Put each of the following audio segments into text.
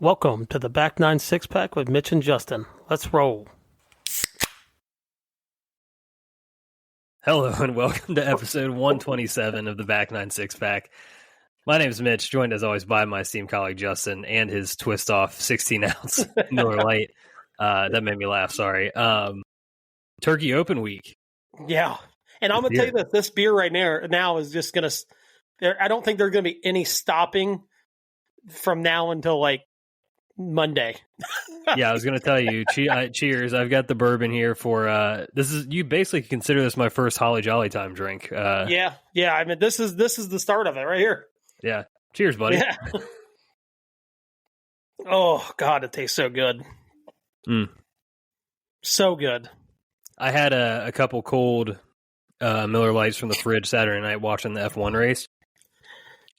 Welcome to the Back Nine Six Pack with Mitch and Justin. Let's roll. Hello and welcome to episode 127 of the Back Nine Six Pack. My name is Mitch, joined as always by my esteemed colleague Justin and his twist off 16-ounce Miller Lite. That made me laugh. Sorry. Turkey Open Week. Yeah, and I'm gonna tell you this beer right now is just gonna. I don't think there's gonna be any stopping from now until like Monday. Yeah, I was going to tell you, cheers. I've got the bourbon here for, you basically consider this my first Holly Jolly Time drink. Yeah. I mean, this is the start of it right here. Yeah. Cheers, buddy. Yeah. Oh God, it tastes so good. So good. I had a couple cold Miller Lights from the fridge Saturday night watching the F1 race.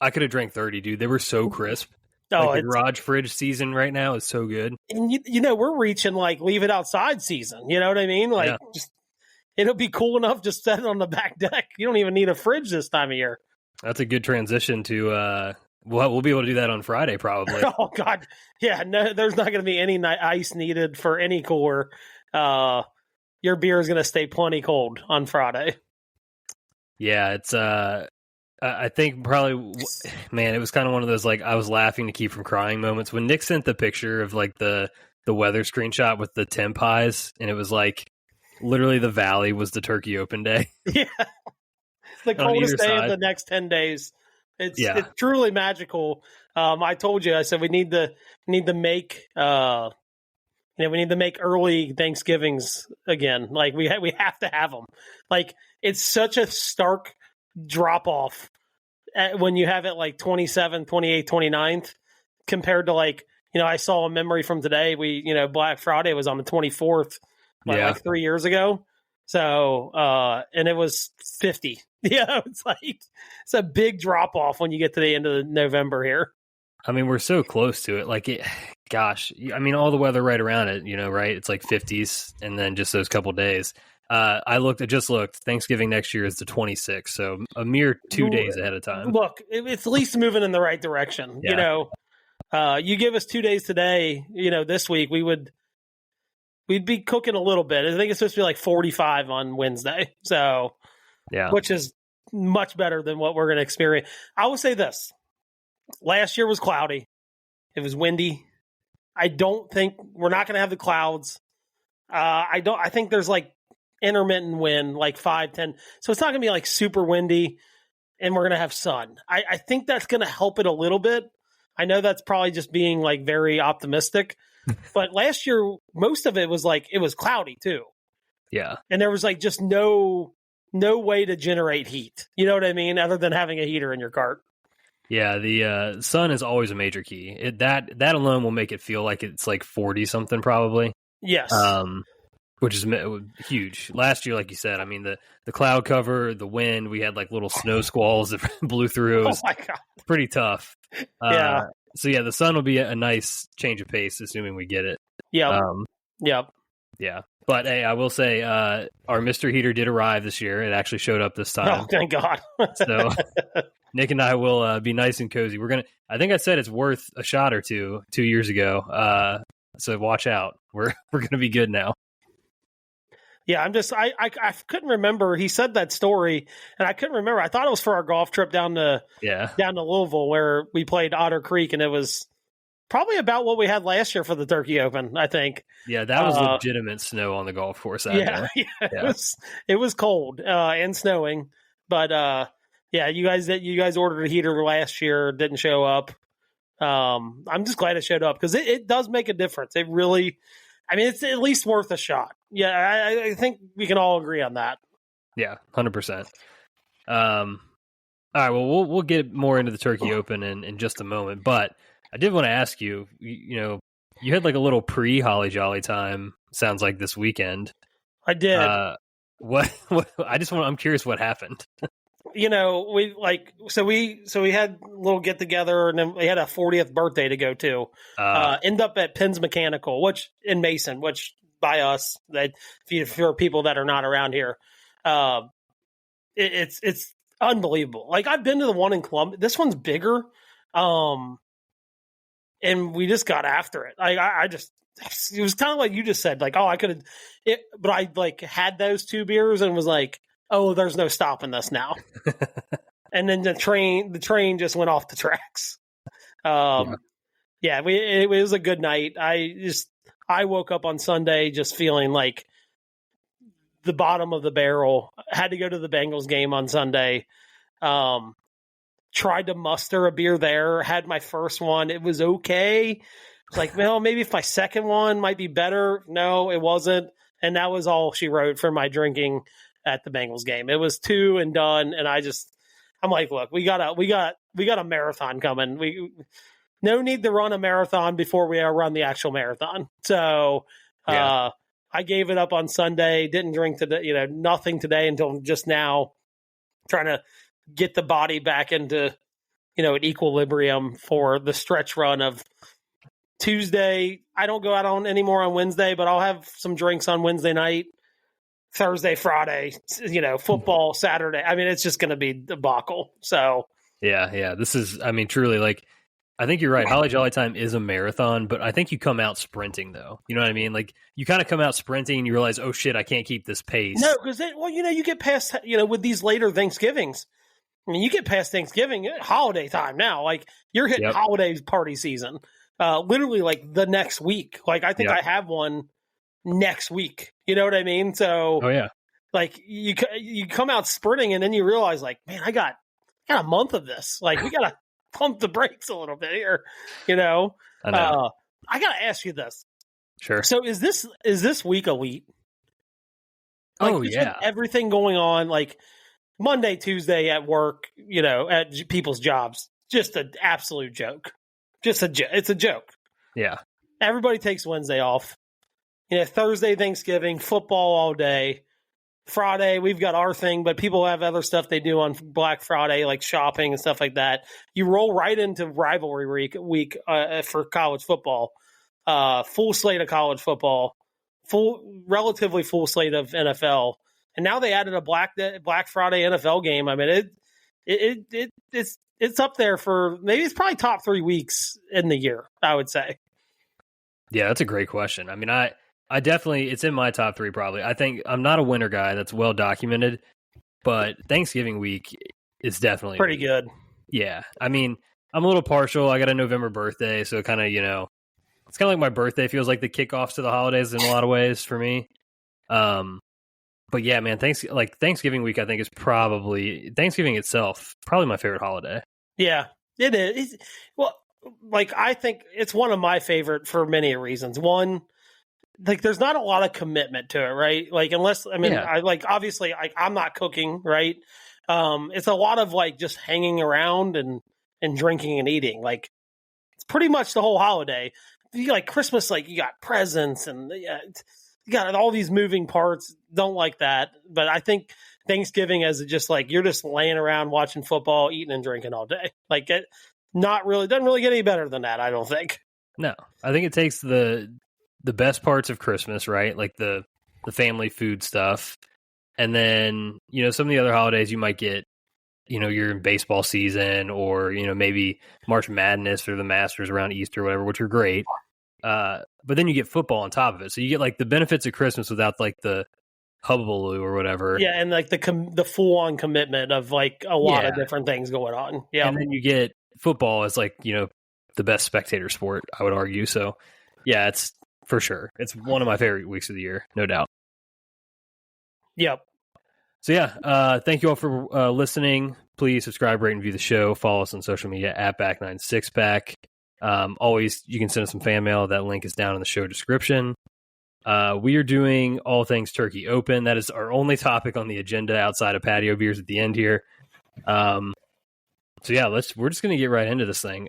I could have drank 30, dude. They were so crisp. Oh, the garage fridge season right now is so good. And you know, we're reaching like leave it outside season. You know what I mean? Like, just it'll be cool enough to set it on the back deck. You don't even need a fridge this time of year. That's a good transition to. We'll be able to do that on Friday probably. Oh God, yeah. No, there's not going to be any ice needed for any cooler. Your beer is going to stay plenty cold on Friday. Yeah, it's. I think probably, man, it was kind of one of those, like, I was laughing to keep from crying moments when Nick sent the picture of like the weather screenshot with the temp highs, and it was like literally the valley was the Turkey Open day. Yeah, it's the coldest day of the next 10 days. It's truly magical. I told you, I said we need to make we need to make early Thanksgivings again. Like we have to have them. Like it's such a stark drop off when you have it like 27th, 28th, 29th compared to like, I saw a memory from today. Black Friday was on the 24th, like 3 years ago. So, and it was 50. Yeah. It's a big drop off when you get to the end of November here. I mean, we're so close to it. Like gosh, I mean, all the weather right around it, right? It's like 50s and then just those couple days. I just looked. Thanksgiving next year is the 26th, so a mere 2 days ahead of time. Look, it's at least moving in the right direction. Yeah. You give us 2 days today, this week, we'd be cooking a little bit. I think it's supposed to be like 45 on Wednesday, so which is much better than what we're going to experience. I will say this: last year was cloudy, it was windy. I don't think we're not going to have the clouds. I think there's like intermittent wind, like 5-10. So it's not going to be like super windy, and we're going to have sun. I think that's going to help it a little bit. I know that's probably just being like very optimistic, but last year, most of it was like, it was cloudy too. Yeah. And there was like just no way to generate heat. You know what I mean? Other than having a heater in your cart. Yeah. The sun is always a major key. That alone will make it feel like it's like 40 something probably. Yes. Which is huge. Last year, like you said, I mean, the cloud cover, the wind, we had like little snow squalls that blew through. It was my God. Pretty tough. Yeah. So, the sun will be a nice change of pace, assuming we get it. Yeah. Yep. Yeah. But, hey, I will say our Mr. Heater did arrive this year. It actually showed up this time. Oh, thank God. So, Nick and I will be nice and cozy. I think I said it's worth a shot or 2 years ago. So, watch out. We're going to be good now. Yeah, I couldn't remember. He said that story, and I couldn't remember. I thought it was for our golf trip down to Louisville, where we played Otter Creek, and it was probably about what we had last year for the Turkey Open, I think. Yeah, that was legitimate snow on the golf course. It was cold and snowing, but you guys ordered a heater last year, didn't show up. I'm just glad it showed up because it does make a difference. It really. I mean, it's at least worth a shot. Yeah, I think we can all agree on that. Yeah, 100%. All right, well, we'll get more into the Turkey Open in just a moment. But I did want to ask you, you had like a little pre-Holly Jolly time, sounds like this weekend. I did. I'm curious what happened. We had a little get together, and then we had a 40th birthday to go to. End up at Penn's Mechanical, which in Mason, which by us, that for people that are not around here, it's unbelievable. Like I've been to the one in Columbia. This one's bigger. And and we just got after it. It was kind of like you just said, like, oh, I could have, but I like had those 2 beers and was like, oh, there's no stopping this now. And then the train just went off the tracks. It was a good night. I woke up on Sunday just feeling like the bottom of the barrel. Had to go to the Bengals game on Sunday. Tried to muster a beer there. Had my first one. It was okay. Like, well, maybe if my second one might be better. No, it wasn't. And that was all she wrote for my drinking at the Bengals game. It was 2 and done. And I'm like, look, we got a marathon coming. No need to run a marathon before we run the actual marathon. So, I gave it up on Sunday. Didn't drink today, nothing today until just now, trying to get the body back into, an equilibrium for the stretch run of Tuesday. I don't go out anymore on Wednesday, but I'll have some drinks on Wednesday night, Thursday, Friday, football, Saturday. I mean, it's just going to be debacle. So yeah. This is, truly, like, I think you're right. Holly Jolly Time is a marathon, but I think you come out sprinting, though. You know what I mean? Like, you kind of come out sprinting and you realize, oh shit, I can't keep this pace. No, because you get past, with these later Thanksgivings. I mean, you get past Thanksgiving, holiday time now. Like, you're hitting holiday party season. Literally like the next week. Like, I think I have one next week. You know what I mean? So, like you come out sprinting and then you realize, like, man, I got a month of this. Like, we got to pump the brakes a little bit here. I know. I got to ask you this. Sure. So is this week elite? Like, everything going on, like Monday, Tuesday at work, at people's jobs, just an absolute joke. It's a joke. Yeah. Everybody takes Wednesday off. Thursday, Thanksgiving, football all day. Friday, we've got our thing, but people have other stuff they do on Black Friday, like shopping and stuff like that. You roll right into rivalry week for college football. Full slate of college football, relatively full slate of NFL. And now they added a Black Friday NFL game. I mean, it's up there for, maybe it's probably top 3 weeks in the year, I would say. Yeah, that's a great question. I mean, I definitely, it's in my top 3 probably. I think I'm not a winter guy, that's well documented, but Thanksgiving week is definitely pretty good. Yeah. I mean, I'm a little partial. I got a November birthday, so kind of, it's kind of like my birthday feels like the kickoffs to the holidays in a lot of ways for me. But yeah, man, Thanksgiving week, I think, is probably, Thanksgiving itself, probably my favorite holiday. Yeah, it is. Well, like, I think it's one of my favorite for many reasons. One, like, there's not a lot of commitment to it, right? Like, unless, I like, obviously, I'm not cooking, right? It's a lot of like just hanging around and drinking and eating. Like, it's pretty much the whole holiday. You like Christmas, like, you got presents and you got all these moving parts. Don't like that. But I think Thanksgiving is just like, you're just laying around watching football, eating and drinking all day. Like, it doesn't really get any better than that, I don't think. No, I think it takes the best parts of Christmas, right? Like the family food stuff. And then, some of the other holidays you might get, you're in baseball season or, maybe March Madness or the Masters around Easter or whatever, which are great. But then you get football on top of it. So you get like the benefits of Christmas without like the hubbubaloo or whatever. Yeah. And like the full on commitment of like a lot of different things going on. Yeah. And then you get football as like, the best spectator sport, I would argue. So yeah, it's for sure. It's one of my favorite weeks of the year, no doubt. Yep. So yeah, thank you all for listening. Please subscribe, rate, and view the show. Follow us on social media at Back96Pack. Always, you can send us some fan mail. That link is down in the show description. We are doing All Things Turkey Open. That is our only topic on the agenda outside of Patio Beers at the end here. So yeah, we're just going to get right into this thing.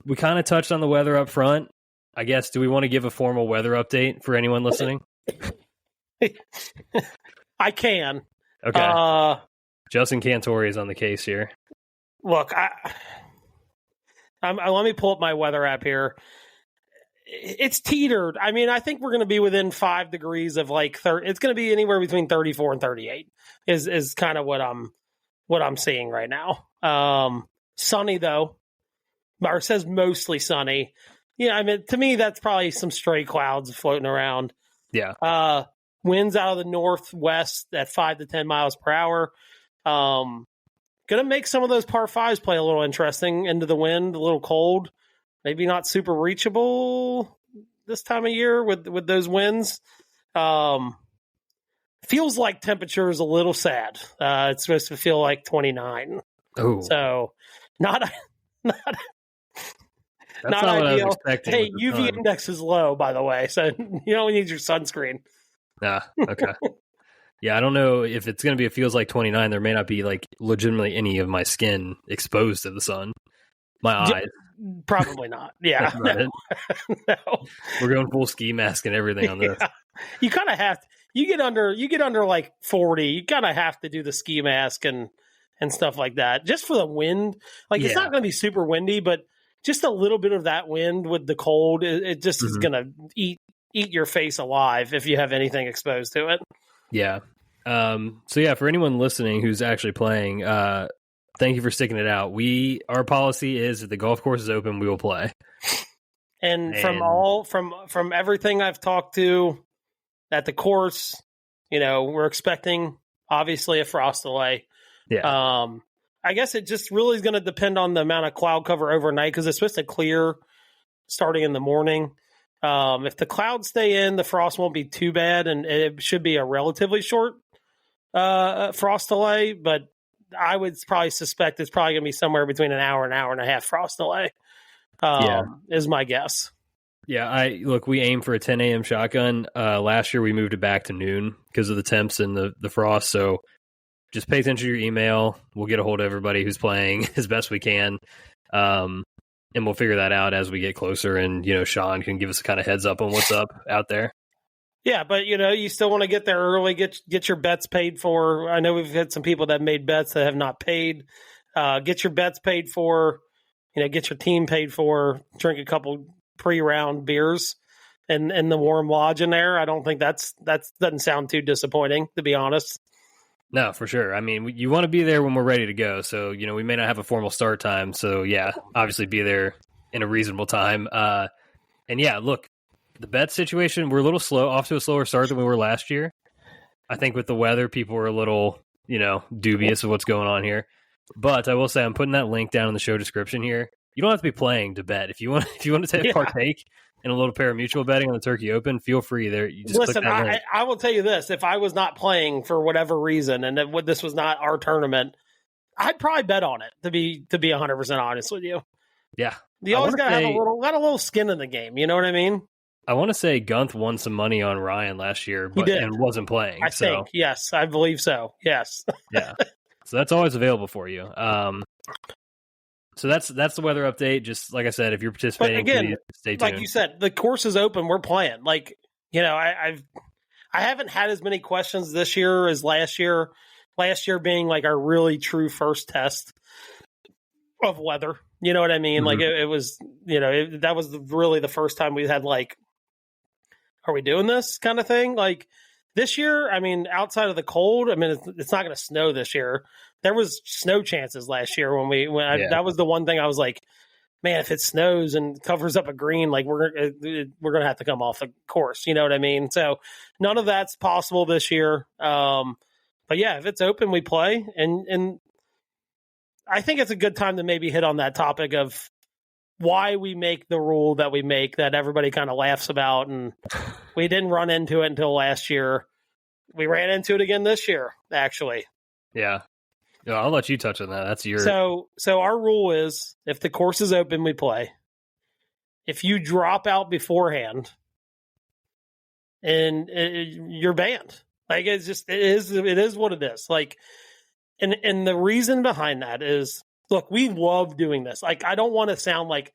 We kind of touched on the weather up front. I guess, do we want to give a formal weather update for anyone listening? I can. Okay. Justin Cantori is on the case here. Look, let me pull up my weather app here. It's teetered. I mean, I think we're going to be within 5 degrees of like it's going to be anywhere between 34 and 38 is kind of what I'm seeing right now. Sunny though. or it says mostly sunny. Yeah, I mean, to me, that's probably some stray clouds floating around. Yeah. Winds out of the northwest at 5 to 10 miles per hour. Going to make some of those par fives play a little interesting into the wind, a little cold, maybe not super reachable this time of year with those winds. Feels like temperature is a little sad. It's supposed to feel like 29. Oh, so not that's not ideal. What I was hey, UV index is low, by the way, so you don't need your sunscreen. Okay. Yeah, I don't know if it's going to be. It feels like 29. There may not be like legitimately any of my skin exposed to the sun. My eyes, probably not. Yeah, no. We're going full ski mask and everything on this. You kind of have to. You get under like 40. You kind of have to do the ski mask and stuff like that, just for the wind. Like it's not going to be super windy, but just a little bit of that wind with the cold, it just is going to eat your face alive if you have anything exposed to it. Yeah. So yeah, for anyone listening who's actually playing, thank you for sticking it out. Our policy is if the golf course is open, we will play. And from everything I've talked to at the course, we're expecting obviously a frost delay. Yeah. I guess it just really is going to depend on the amount of cloud cover overnight because it's supposed to clear starting in the morning. If the clouds stay in, the frost won't be too bad, and it should be a relatively short frost delay. But I would probably suspect it's probably going to be somewhere between an hour and a half frost delay. Is my guess. Yeah, we aim for a 10 a.m. shotgun. Last year we moved it back to noon because of the temps and the frost. So just pay attention to your email. We'll get a hold of everybody who's playing as best we can. And we'll figure that out as we get closer. And, Sean can give us a kind of heads up on what's up out there. Yeah, but, you still want to get there early, get your bets paid for. I know we've had some people that made bets that have not paid. Get your bets paid for, get your team paid for, drink a couple pre-round beers and the warm lodge in there. I don't think that doesn't sound too disappointing, to be honest. No, for sure. I mean, you want to be there when we're ready to go. So, we may not have a formal start time. So, yeah, obviously be there in a reasonable time. And, yeah, look, the bet situation, we're a little slow, off to a slower start than we were last year. I think with the weather, people were a little, dubious of what's going on here. But I will say I'm putting that link down in the show description here. You don't have to be playing to bet. If you want to partake in a little pari-mutuel betting on the Turkey Open, feel free there. You just listen. I will tell you this: if I was not playing for whatever reason, and this was not our tournament, I'd probably bet on it. To be 100% honest with you. Yeah, you always got to have a little skin in the game. You know what I mean? I want to say Gunth won some money on Ryan last year, and wasn't playing. I think yes, I believe so. Yes. Yeah. So that's always available for you. So that's the weather update. Just like I said, if you're participating, but again, stay tuned. Like you said, the course is open. We're playing. Like, I haven't had as many questions this year as last year. Last year being like our really true first test of weather. You know what I mean? Mm-hmm. Like it was, that was really the first time we had like, are we doing this kind of thing? Like this year, I mean, outside of the cold, I mean, it's not going to snow this year. There was snow chances last year that was the one thing I was like, man, if it snows and covers up a green, like we're going to have to come off the course. You know what I mean? So none of that's possible this year. But yeah, if it's open, we play. And I think it's a good time to maybe hit on that topic of why we make the rule that we make that everybody kind of laughs about. And we didn't run into it until last year. We ran into it again this year, actually. Yeah. Yeah, I'll let you touch on that. That's your. So our rule is if the course is open, we play. If you drop out beforehand, and you're banned. Like it is what it is. Like, and the reason behind that is, look, we love doing this. Like, I don't want to sound like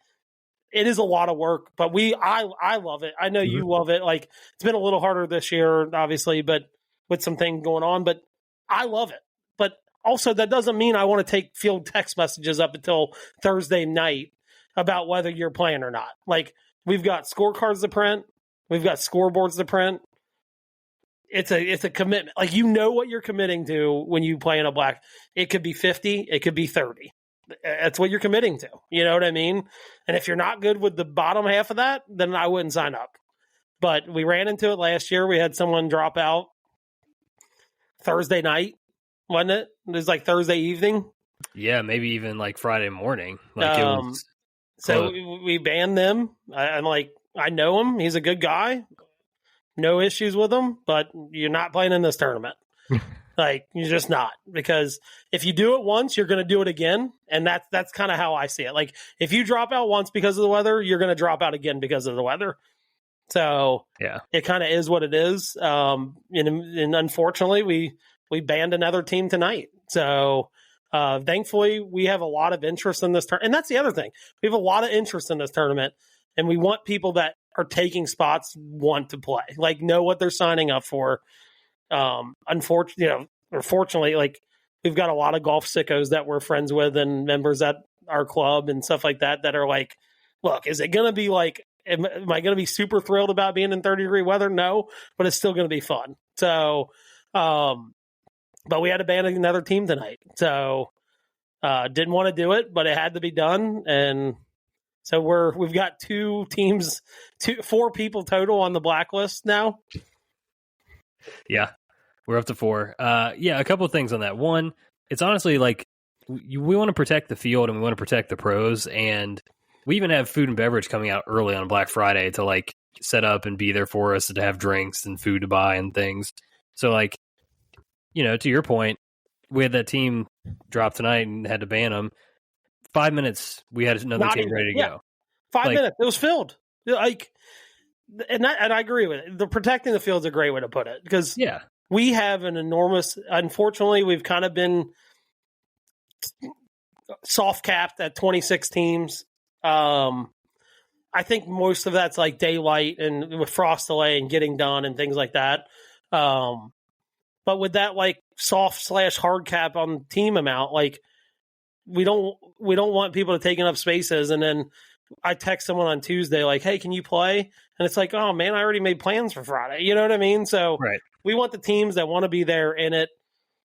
it is a lot of work, but I love it. I know you love it. Like, it's been a little harder this year, obviously, but with some things going on. But I love it. But also, that doesn't mean I want to take field text messages up until Thursday night about whether you're playing or not. Like, we've got scorecards to print. We've got scoreboards to print. It's a commitment. Like, what you're committing to when you play in a black. It could be 50. It could be 30. that's what you're committing to. You know what I mean? And if you're not good with the bottom half of that, then I wouldn't sign up. But we ran into it last year. We had someone drop out Thursday night, wasn't it? It was like Thursday evening. Yeah, maybe even like Friday morning. Like so we banned them. I'm like, I know him. He's a good guy. No issues with him, but you're not playing in this tournament. Like, you're just not. Because if you do it once, you're going to do it again. And that's kind of how I see it. Like, if you drop out once because of the weather, you're going to drop out again because of the weather. So yeah, it kind of is what it is. And unfortunately, we banned another team tonight. So thankfully, we have a lot of interest in this tournament. And that's the other thing. We have a lot of interest in this tournament. And we want people that are taking spots want to play, like know what they're signing up for. Fortunately, like we've got a lot of golf sickos that we're friends with and members at our club and stuff like that are like, look, is it going to be like, am I going to be super thrilled about being in 30-degree weather? No, but it's still going to be fun. So, but we had to ban another team tonight. So, didn't want to do it, but it had to be done. And so we've got 2 teams, 4 people total on the blacklist now. Yeah, we're up to 4. A couple of things on that. One, it's honestly like we want to protect the field and we want to protect the pros, and we even have food and beverage coming out early on Black Friday to like set up and be there for us, to have drinks and food to buy and things. So like, to your point, we had that team drop tonight and had to ban them. 5 minutes, we had another team ready to go. 5 minutes, it was filled. Like, and I agree with it. The protecting the field is a great way to put it, because we have an enormous. Unfortunately, we've kind of been soft capped at 26 teams. I think most of that's like daylight and with frost delay and getting done and things like that. But with that like soft/hard cap on team amount, like we don't want people to take up spaces. And then I text someone on Tuesday like, hey, can you play? And it's like, oh man, I already made plans for Friday. You know what I mean? So we want the teams that want to be there in it,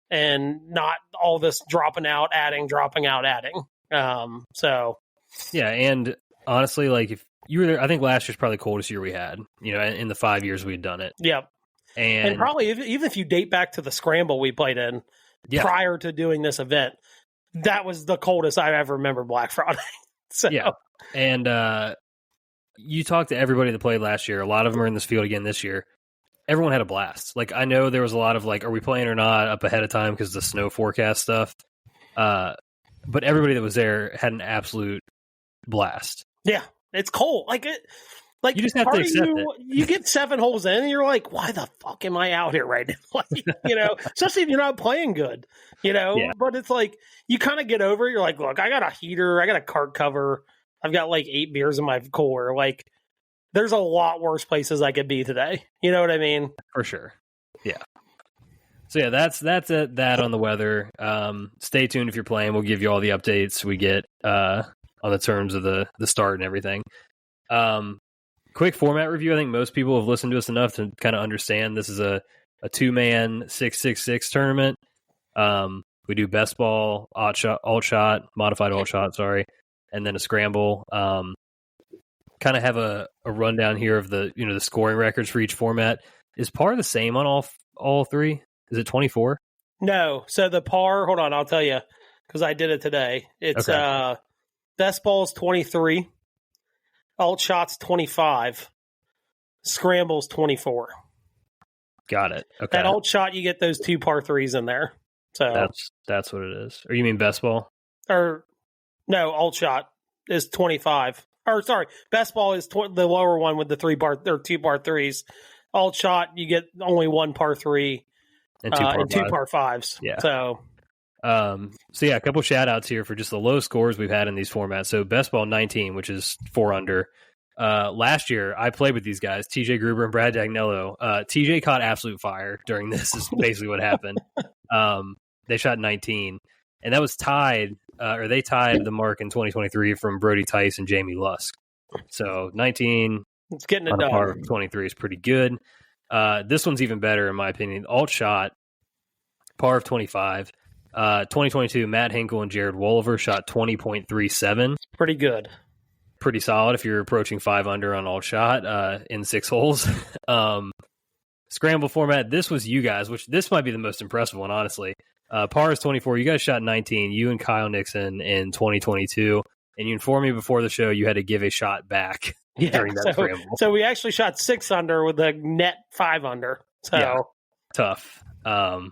and not all this dropping out, adding. Yeah, and honestly, like if you were there, I think last year's probably the coldest year we had, in the 5 years we'd done it. Yep. And probably even if you date back to the scramble we played in prior to doing this event, that was the coldest I ever remember Black Friday. So. Yeah. And you talked to everybody that played last year. A lot of them are in this field again this year. Everyone had a blast. Like, I know there was a lot of like, are we playing or not up ahead of time because of the snow forecast stuff. But everybody that was there had an absolute blast. Yeah, it's cold. Like you just have to accept it. You get 7 holes in, and you're like, "Why the fuck am I out here right now?" Like, especially if you're not playing good, Yeah. But it's like you kind of get over it. You're like, "Look, I got a heater, I got a cart cover, I've got like 8 beers in my cooler. Like, there's a lot worse places I could be today." You know what I mean? For sure. Yeah. So yeah, that's it. That on the weather. Stay tuned if you're playing. We'll give you all the updates we get on the terms of the start and everything. Quick format review. I think most people have listened to us enough to kind of understand this is a 2-man 666 tournament. We do best ball, alt shot, modified alt shot, and then a scramble. Kind of have a rundown here of the the scoring records for each format. Is par the same on all 3? Is it 24? No. So the par, hold on, I'll tell you, because I did it today. It's best ball is 23, alt shots 25, scrambles 24. Got it. Okay. That alt shot, you get those 2 par 3s in there. So that's what it is. Or you mean best ball? Or no, alt shot is 25. Or sorry, best ball is the lower one with the 2 par 3s. Alt shot, you get only 1 par 3 and 2 par 5s. Yeah. So yeah, a couple shout outs here for just the low scores we've had in these formats. So best ball 19, which is 4 under. Last year I played with these guys, TJ Gruber and Brad Dagnello. TJ caught absolute fire during this is basically what happened. They shot 19, and that was tied, or they tied the mark in 2023 from Brody Tice and Jamie Lusk. So 19, it's getting it done. Par 23 is pretty good. This one's even better in my opinion. Alt shot, par of 25. 2022, Matt Hinkle and Jared Wolliver shot 20.37. Pretty good. Pretty solid if you're approaching 5 under on all shot in 6 holes. Scramble format, this was you guys, which this might be the most impressive one, honestly. Par is 24. You guys shot 19. You and Kyle Nixon in 2022. And you informed me before the show you had to give a shot back during that scramble. So we actually shot 6 under with a net 5 under. So yeah, tough. But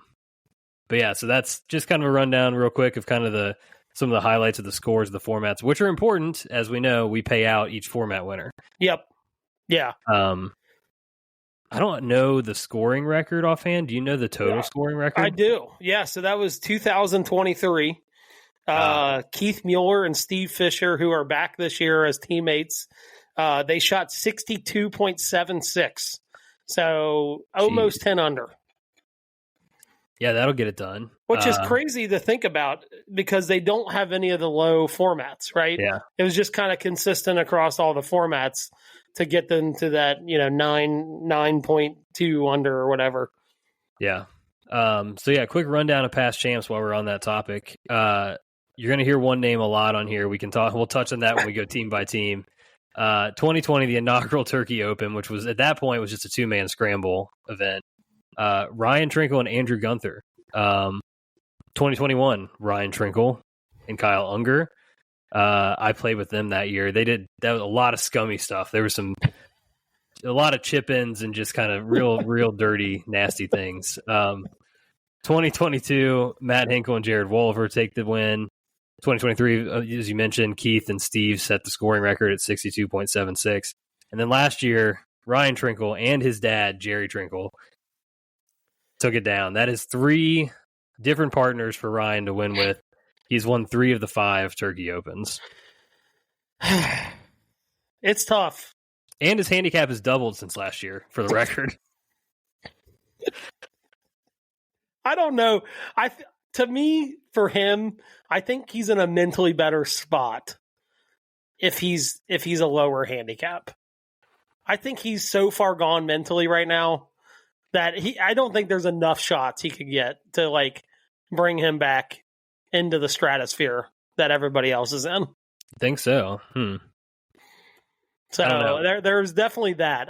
yeah, so that's just kind of a rundown real quick of kind of some of the highlights of the scores of the formats, which are important. As we know, we pay out each format winner. Yep. Yeah. I don't know the scoring record offhand. Do you know the total scoring record? I do. Yeah. So that was 2023. Keith Mueller and Steve Fisher, who are back this year as teammates, they shot 62.76. So almost 10 under. Yeah, that'll get it done. Which is crazy to think about because they don't have any of the low formats, right? Yeah. It was just kind of consistent across all the formats to get them to that, 9.2 under or whatever. Yeah. So yeah, quick rundown of past champs while we're on that topic. You're going to hear one name a lot on here. We'll touch on that when we go team by team. 2020, the inaugural Turkey Open, which was at that point was just a 2-man scramble event. Ryan Trinkle and Andrew Gunther. 2021, Ryan Trinkle and Kyle Unger. I played with them that year. That was a lot of scummy stuff. There was a lot of chip-ins and just kind of real dirty, nasty things. 2022, Matt Hinkle and Jared Wolliver take the win. 2023, as you mentioned, Keith and Steve set the scoring record at 62.76. And then last year, Ryan Trinkle and his dad, Jerry Trinkle, took it down. That is 3 different partners for Ryan to win with. He's won 3 of the 5 Turkey Opens. It's tough. And his handicap has doubled since last year, for the record. I don't know. To me, for him, I think he's in a mentally better spot if he's a lower handicap. I think he's so far gone mentally right now that I don't think there's enough shots he could get to bring him back into the stratosphere that everybody else is in. Think so. So there's definitely that.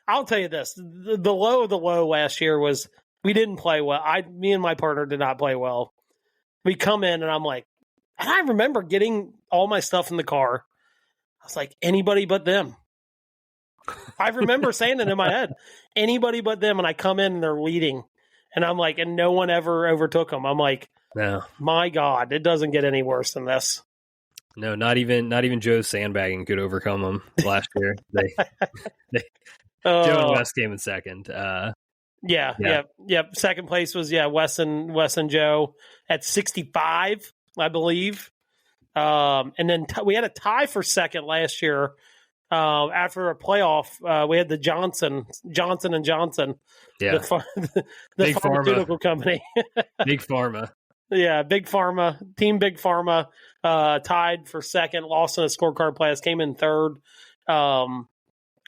I'll tell you this: the low of the low last year was we didn't play well. Me and my partner did not play well. We come in and and I remember getting all my stuff in the car. I was like, anybody but them. I remember saying it in my head, anybody but them. And I come in and they're leading, and I'm like, and no one ever overtook them. I'm like, no, my God, it doesn't get any worse than this. No, not even Joe's sandbagging could overcome them last year. Joe and Wes came in second. Yeah. Second place was Wes and Joe at 65, I believe. And then we had a tie for second last year. After a playoff, we had the Johnson and Johnson, the Big pharmaceutical company, Big Pharma. Yeah, Big Pharma, Team Big Pharma, tied for second, lost in a scorecard place, came in third. A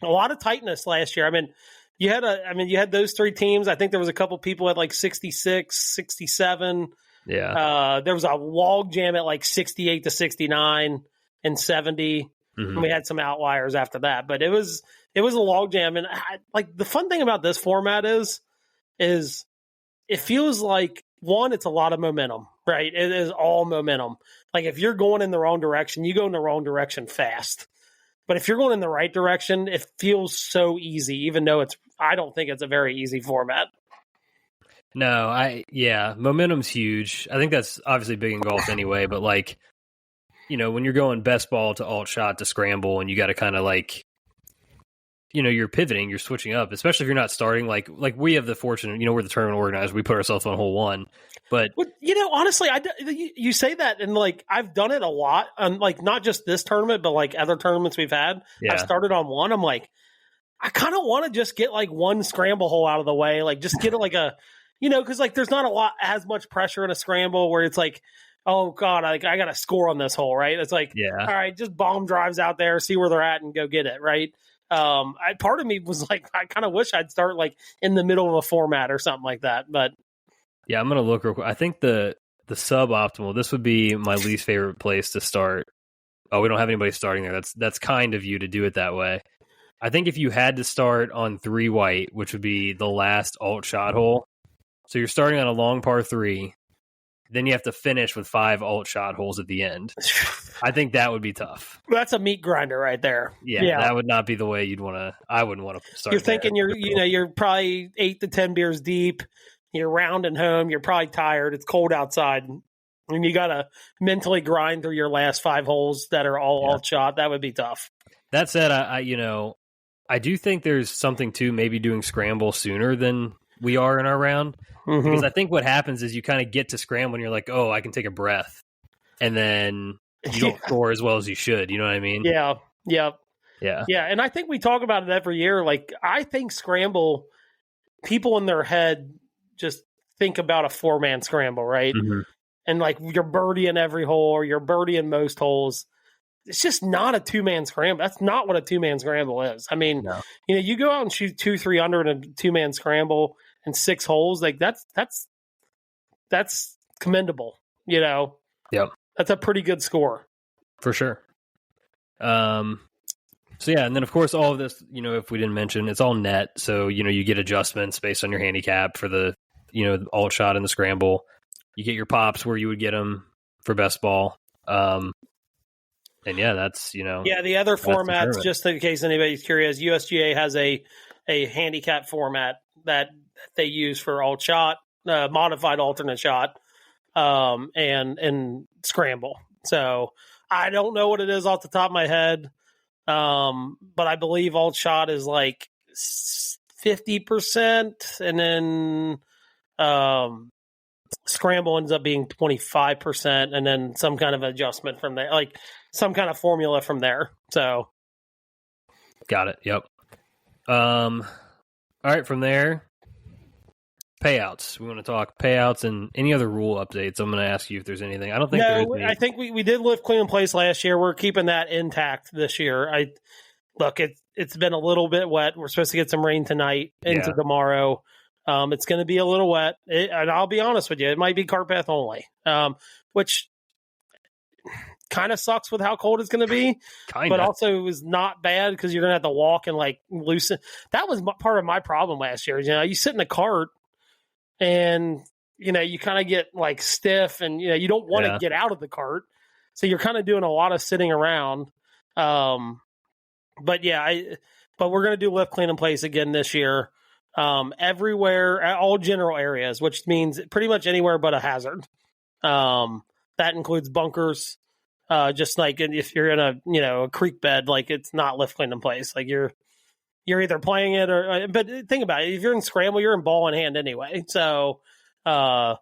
lot of tightness last year. I mean, you had those 3 teams. I think there was a couple people at 66, 67. Yeah. There was a log jam at 68 to 69 and 70. Mm-hmm. And we had some outliers after that, but it was a log jam. And the fun thing about this format is it feels like, one, it's a lot of momentum, right? It is all momentum. If you're going in the wrong direction, you go in the wrong direction fast. But if you're going in the right direction, it feels so easy, even though I don't think it's a very easy format. No, momentum's huge. I think that's obviously big in golf anyway, but when you're going best ball to alt shot to scramble and you got to kind of you're pivoting, you're switching up, especially if you're not starting like we have the fortune, we're the tournament organizers, we put ourselves on hole 1. But honestly, you say that, and I've done it a lot, not just this tournament, but other tournaments we've had. Yeah. I started on 1. I'm I kind of want to just get one scramble hole out of the way, just get it because there's not as much pressure in a scramble where it's oh God, I got to score on this hole, right? It's all right, just bomb drives out there, see where they're at, and go get it, right? Part of me was I kind of wish I'd start in the middle of a format or something like that, but yeah, I'm gonna look real quick. I think the the suboptimal, this would be my least favorite place to start. Oh, we don't have anybody starting there. That's kind of you to do it that way. I think if you had to start on 3 white, which would be the last alt shot hole, so you're starting on a long par 3, then you have to finish with 5 alt shot holes at the end. I think that would be tough. That's a meat grinder right there. Yeah. That would not be the way you'd want to. I wouldn't want to start. You're thinking you're probably 8 to 10 beers deep. You're rounding home. You're probably tired. It's cold outside. And you got to mentally grind through your last 5 holes that are all alt shot. That would be tough. That said, I do think there's something to maybe doing scramble sooner than we are in our round. Mm-hmm. Because I think what happens is you kind of get to scramble and you're like, oh, I can take a breath. And then you don't score as well as you should. You know what I mean? Yeah. Yeah. And I think we talk about it every year. Like, I think scramble, people in their head just think about a 4-man scramble, right? Mm-hmm. And like you're birdieing every hole or you're birdieing most holes. It's just not a 2-man scramble. That's not what a 2-man scramble is. I mean, you go out and shoot 2-3 under in a 2-man scramble and 6 holes. Like that's commendable. Yep. That's a pretty good score for sure. So yeah, and then of course all of this, if we didn't mention, it's all net. So you get adjustments based on your handicap for the alt shot and the scramble. You get your pops where you would get them for best ball. And yeah, that's, the other formats, just in case anybody's curious, USGA has a handicap format that they use for alt shot, modified alternate shot, and scramble. So I don't know what it is off the top of my head. But I believe alt shot is like 50%, and then, scramble ends up being 25%, and then some kind of adjustment from there, like some kind of formula from there. So, got it. Yep. All right. From there, payouts. We want to talk payouts and any other rule updates. I'm going to ask you if there's anything. I don't think there is any. I think we did live clean in place last year. We're keeping that intact this year. It's been a little bit wet. We're supposed to get some rain tonight into tomorrow. It's going to be a little wet, and I'll be honest with you, it might be cart path only, which kind of sucks with how cold it's going to be. But also is not bad because you're going to have to walk and like loosen. That was part of my problem last year. You sit in a cart and you kind of get like stiff, and you don't want to get out of the cart, so you're kind of doing a lot of sitting around. But we're going to do lift, clean, and place again this year. Everywhere, all general areas, which means pretty much anywhere but a hazard. That includes bunkers. Just like if you're in a creek bed, like it's not lift, clean, and place. Like you're either playing it but think about it. If you're in scramble, you're in ball in hand anyway. So, but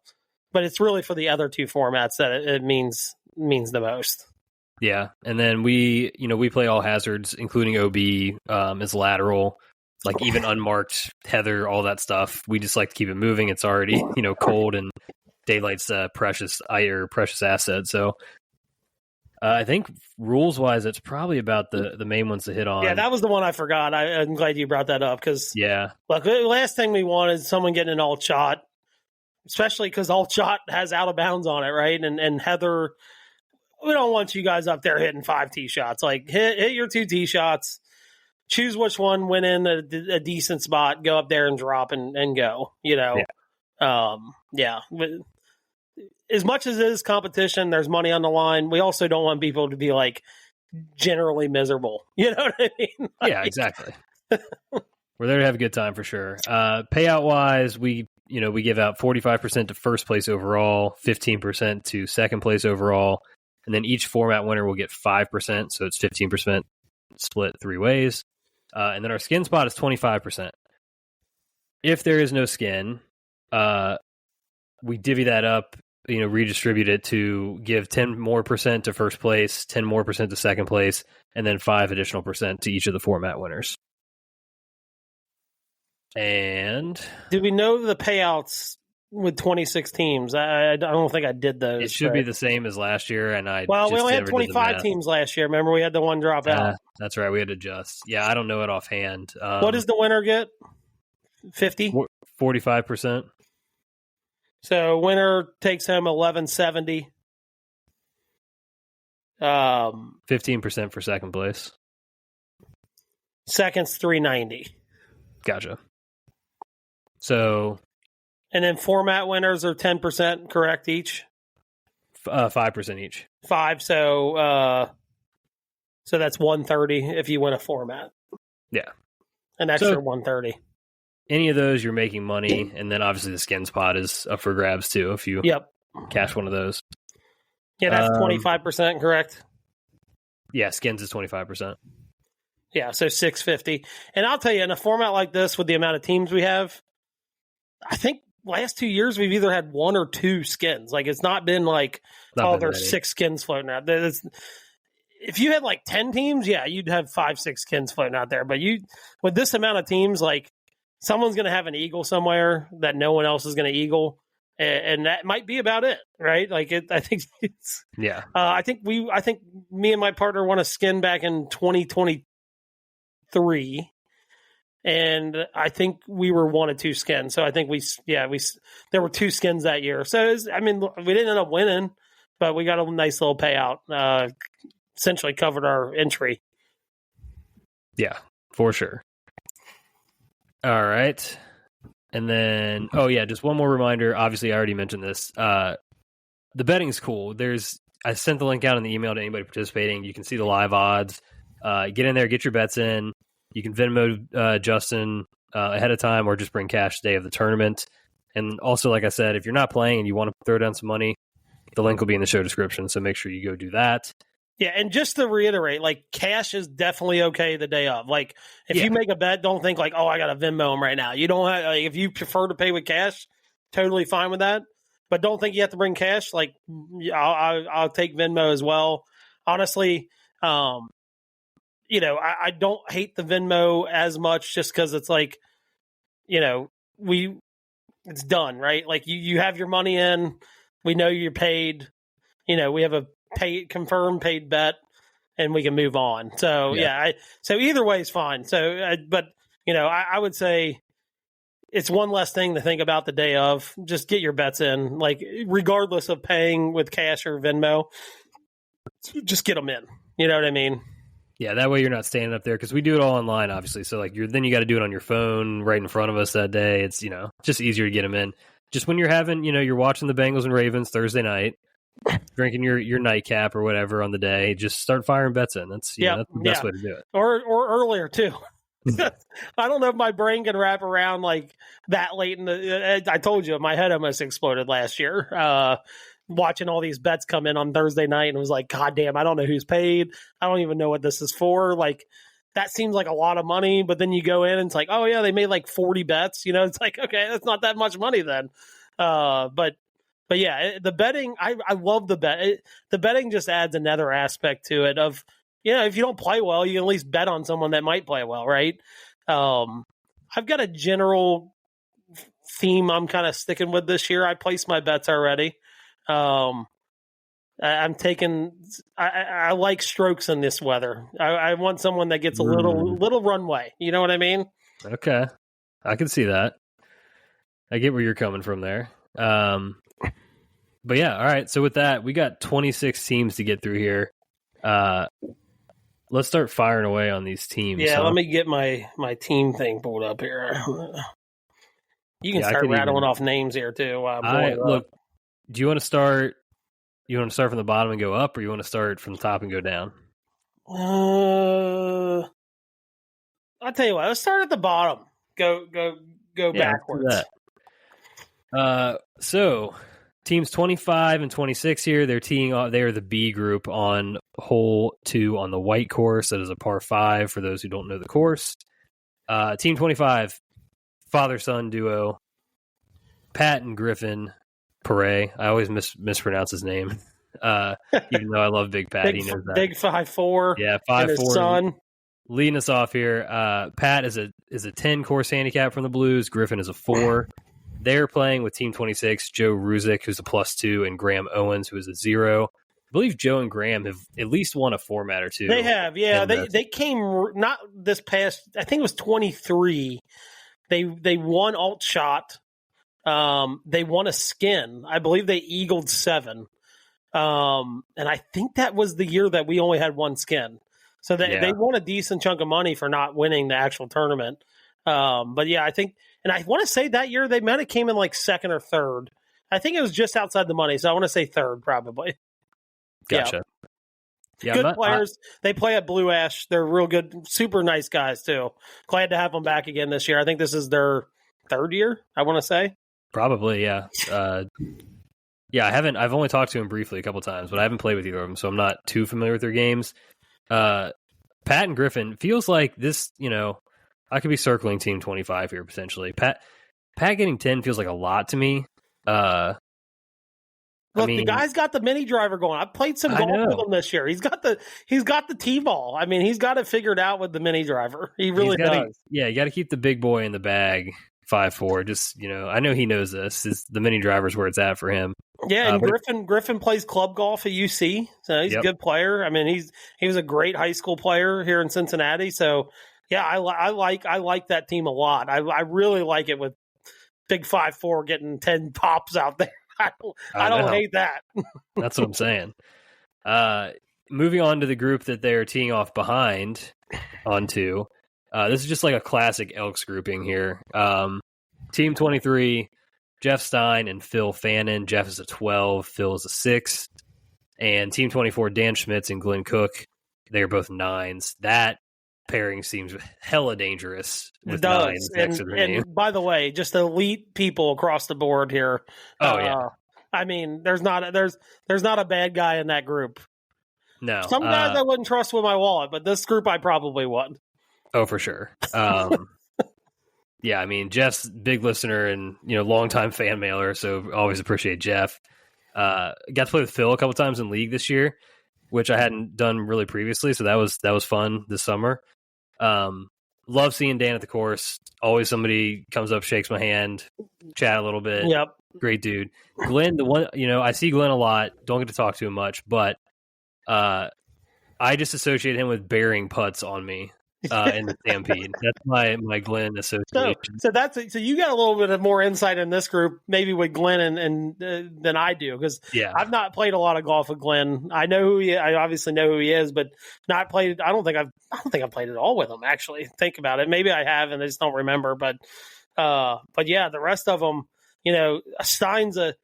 it's really for the other 2 formats that it means the most. Yeah. And then we play all hazards, including OB, as lateral. Like even unmarked heather, all that stuff. We just like to keep it moving. It's already, cold, and daylight's precious asset. So I think rules wise, it's probably about the main ones to hit on. Yeah, that was the one I forgot. I'm glad you brought that up because look, the last thing we want is someone getting an alt shot, especially because alt shot has out of bounds on it, right? And heather, we don't want you guys up there hitting 5 tee shots. Like hit your 2 tee shots. Choose which one went in a decent spot, go up there and drop and go, As much as it is competition, there's money on the line. We also don't want people to be like generally miserable. You know what I mean? Yeah, exactly. We're there to have a good time for sure. Payout wise, we give out 45% to first place overall, 15% to second place overall. And then each format winner will get 5%. So it's 15% split 3 ways. And then our skin spot is 25%. If there is no skin, we divvy that up, redistribute it to give 10% more to first place, 10% more to second place, and then 5 additional percent to each of the format winners. And do we know the payouts with 26 teams? I don't think I did those. It should be the same as last year, and we only had 25 teams last year. Remember, we had the one drop out. That's right. We had to adjust. Yeah, I don't know it offhand. What does the winner get? 50? 45%. So winner takes home 1170. 15% for second place. Second's 390. Gotcha. So, and then format winners are 10%, correct, each? 5% each. 5, so that's 130 if you win a format. Yeah. An extra 130. Any of those, you're making money, and then obviously the skins pot is up for grabs too if you cash one of those. Yeah, that's 25%, correct? Yeah, skins is 25%. Yeah, so 650. And I'll tell you, in a format like this, with the amount of teams we have, I think last 2 years we've either had 1 or 2 skins. Like, it's not been like, there's 6 skins floating out. If you had like 10 teams, yeah, you'd have 5-6 skins floating out there. But with this amount of teams, like, someone's going to have an eagle somewhere that no one else is going to eagle. And that might be about it, right? Like, I think it's I think me and my partner won a skin back in 2023, and I think we were 1 of 2 skins. So I think there were 2 skins that year. So we didn't end up winning, but we got a nice little payout. Essentially covered our entry. Yeah, for sure. All right. And then, just one more reminder. Obviously, I already mentioned this. The betting's cool. I sent the link out in the email to anybody participating. You can see the live odds. Get in there, get your bets in. You can Venmo Justin ahead of time or just bring cash the day of the tournament. And also, like I said, if you're not playing and you want to throw down some money, the link will be in the show description. So make sure you go do that. Yeah, and just to reiterate, like, cash is definitely okay the day of. Like, if you make a bet, don't think like, I got to Venmo him right now. You don't have, like, if you prefer to pay with cash, totally fine with that. But don't think you have to bring cash. Like, I'll take Venmo as well. Honestly, I don't hate the Venmo as much just because it's like, it's done, right? Like, you have your money in, we know you're paid, we have a confirmed paid bet, and we can move on. So so either way is fine. So, but I would say it's one less thing to think about the day of. Just get your bets in, like, regardless of paying with cash or Venmo. Just get them in. You know what I mean? Yeah, that way you're not standing up there, because we do it all online, obviously. So like then you got to do it on your phone right in front of us that day. It's just easier to get them in. Just when you're having you're watching the Bengals and Ravens Thursday night, drinking your nightcap or whatever on the day, just start firing bets in. That's that's the best way to do it. Or earlier too. I don't know if my brain can wrap around like that late in the. I told you my head almost exploded last year. Watching all these bets come in on Thursday night, and it was like, God damn, I don't know who's paid. I don't even know what this is for. Like, that seems like a lot of money, but then you go in and it's like, oh yeah, they made like 40 bets. It's like, okay, that's not that much money then. But yeah, the betting, I love the bet. The betting just adds another aspect to it of, if you don't play well, you can at least bet on someone that might play well, right? I've got a general theme I'm kind of sticking with this year. I placed my bets already. I'm taking, I like strokes in this weather. I want someone that gets a little runway. You know what I mean? Okay. I can see that. I get where you're coming from there. But yeah, all right. So with that, we got 26 teams to get through here. Let's start firing away on these teams. Yeah, let me get my team thing pulled up here. You can start rattling off names here too. Look, do you want to start? You want to start from the bottom and go up, or you want to start from the top and go down? I'll tell you what. Let's start at the bottom. Go backwards. So teams 25 and 26 here. They're teeing off. They are the B group on hole 2 on the white course. That is a par 5 for those who don't know the course. Team 25, father-son duo, Pat and Griffin Perret. I always mispronounce his name, even though I love Big Pat. He knows that. Big 5'4". Yeah, 5'4". Son. Leading us off here, Pat is a 10 course handicap from the Blues. Griffin is a 4. They're playing with Team 26, Joe Ruzick, who's a +2, and Graham Owens, who is a 0. I believe Joe and Graham have at least won a format or two. They have, yeah. They came, not this past, I think it was 23. They won alt shot They won a skin. I believe they eagled 7. And I think that was the year that we only had one skin. So they won a decent chunk of money for not winning the actual tournament. But yeah, I think, and I want to say that year they might have came in like 2nd or 3rd. I think it was just outside the money. So I want to say 3rd probably. Gotcha. Yeah, good players. They play at Blue Ash. They're real good, super nice guys too. Glad to have them back again this year. I think this is their 3rd year, I want to say. Probably, yeah. I've only talked to him briefly a couple times, but I haven't played with either of them, so I'm not too familiar with their games. Pat and Griffin feels like this, I could be circling team 25 here potentially. Pat getting 10 feels like a lot to me. The guy's got the mini driver going. I've played some golf with him this year. He's got the T-ball. I mean, he's got it figured out with the mini driver. He really does. You got to keep the big boy in the bag. 5'4". Just I know he knows this. The mini driver's where it's at for him. Yeah, and Griffin plays club golf at UC, so he's a good player. I mean, he was a great high school player here in Cincinnati. So yeah, I like that team a lot. I really like it with big 5'4" getting 10 pops out there. I don't hate that. That's what I'm saying. Moving on to the group that they're teeing off behind onto. This is just like a classic Elks grouping here. Team 23, Jeff Stein and Phil Fannin. Jeff is a 12, Phil is a 6. And Team 24, Dan Schmitz and Glenn Cook. They're both 9s. That pairing seems hella dangerous. It does. And by the way, just elite people across the board here. Oh yeah. I mean, there's not a bad guy in that group. No. Some guys I wouldn't trust with my wallet, but this group I probably would. Oh, for sure. Yeah, I mean, Jeff's big listener and longtime fan mailer, so always appreciate Jeff. Got to play with Phil a couple times in league this year, which I hadn't done really previously, so that was fun this summer. Love seeing Dan at the course. Always somebody comes up, shakes my hand, chat a little bit. Yep. Great dude. Glenn, the one, I see Glenn a lot. Don't get to talk to him much, but I just associate him with bearing putts on me in the Stampede. That's my Glenn association. So you got a little bit of more insight in this group, maybe with Glenn and than I do, because I've not played a lot of golf with Glenn. I obviously know who he is, but not played. I don't think I've played it all with him. Actually, think about it. Maybe I have, and I just don't remember. But yeah, the rest of them, Stein's a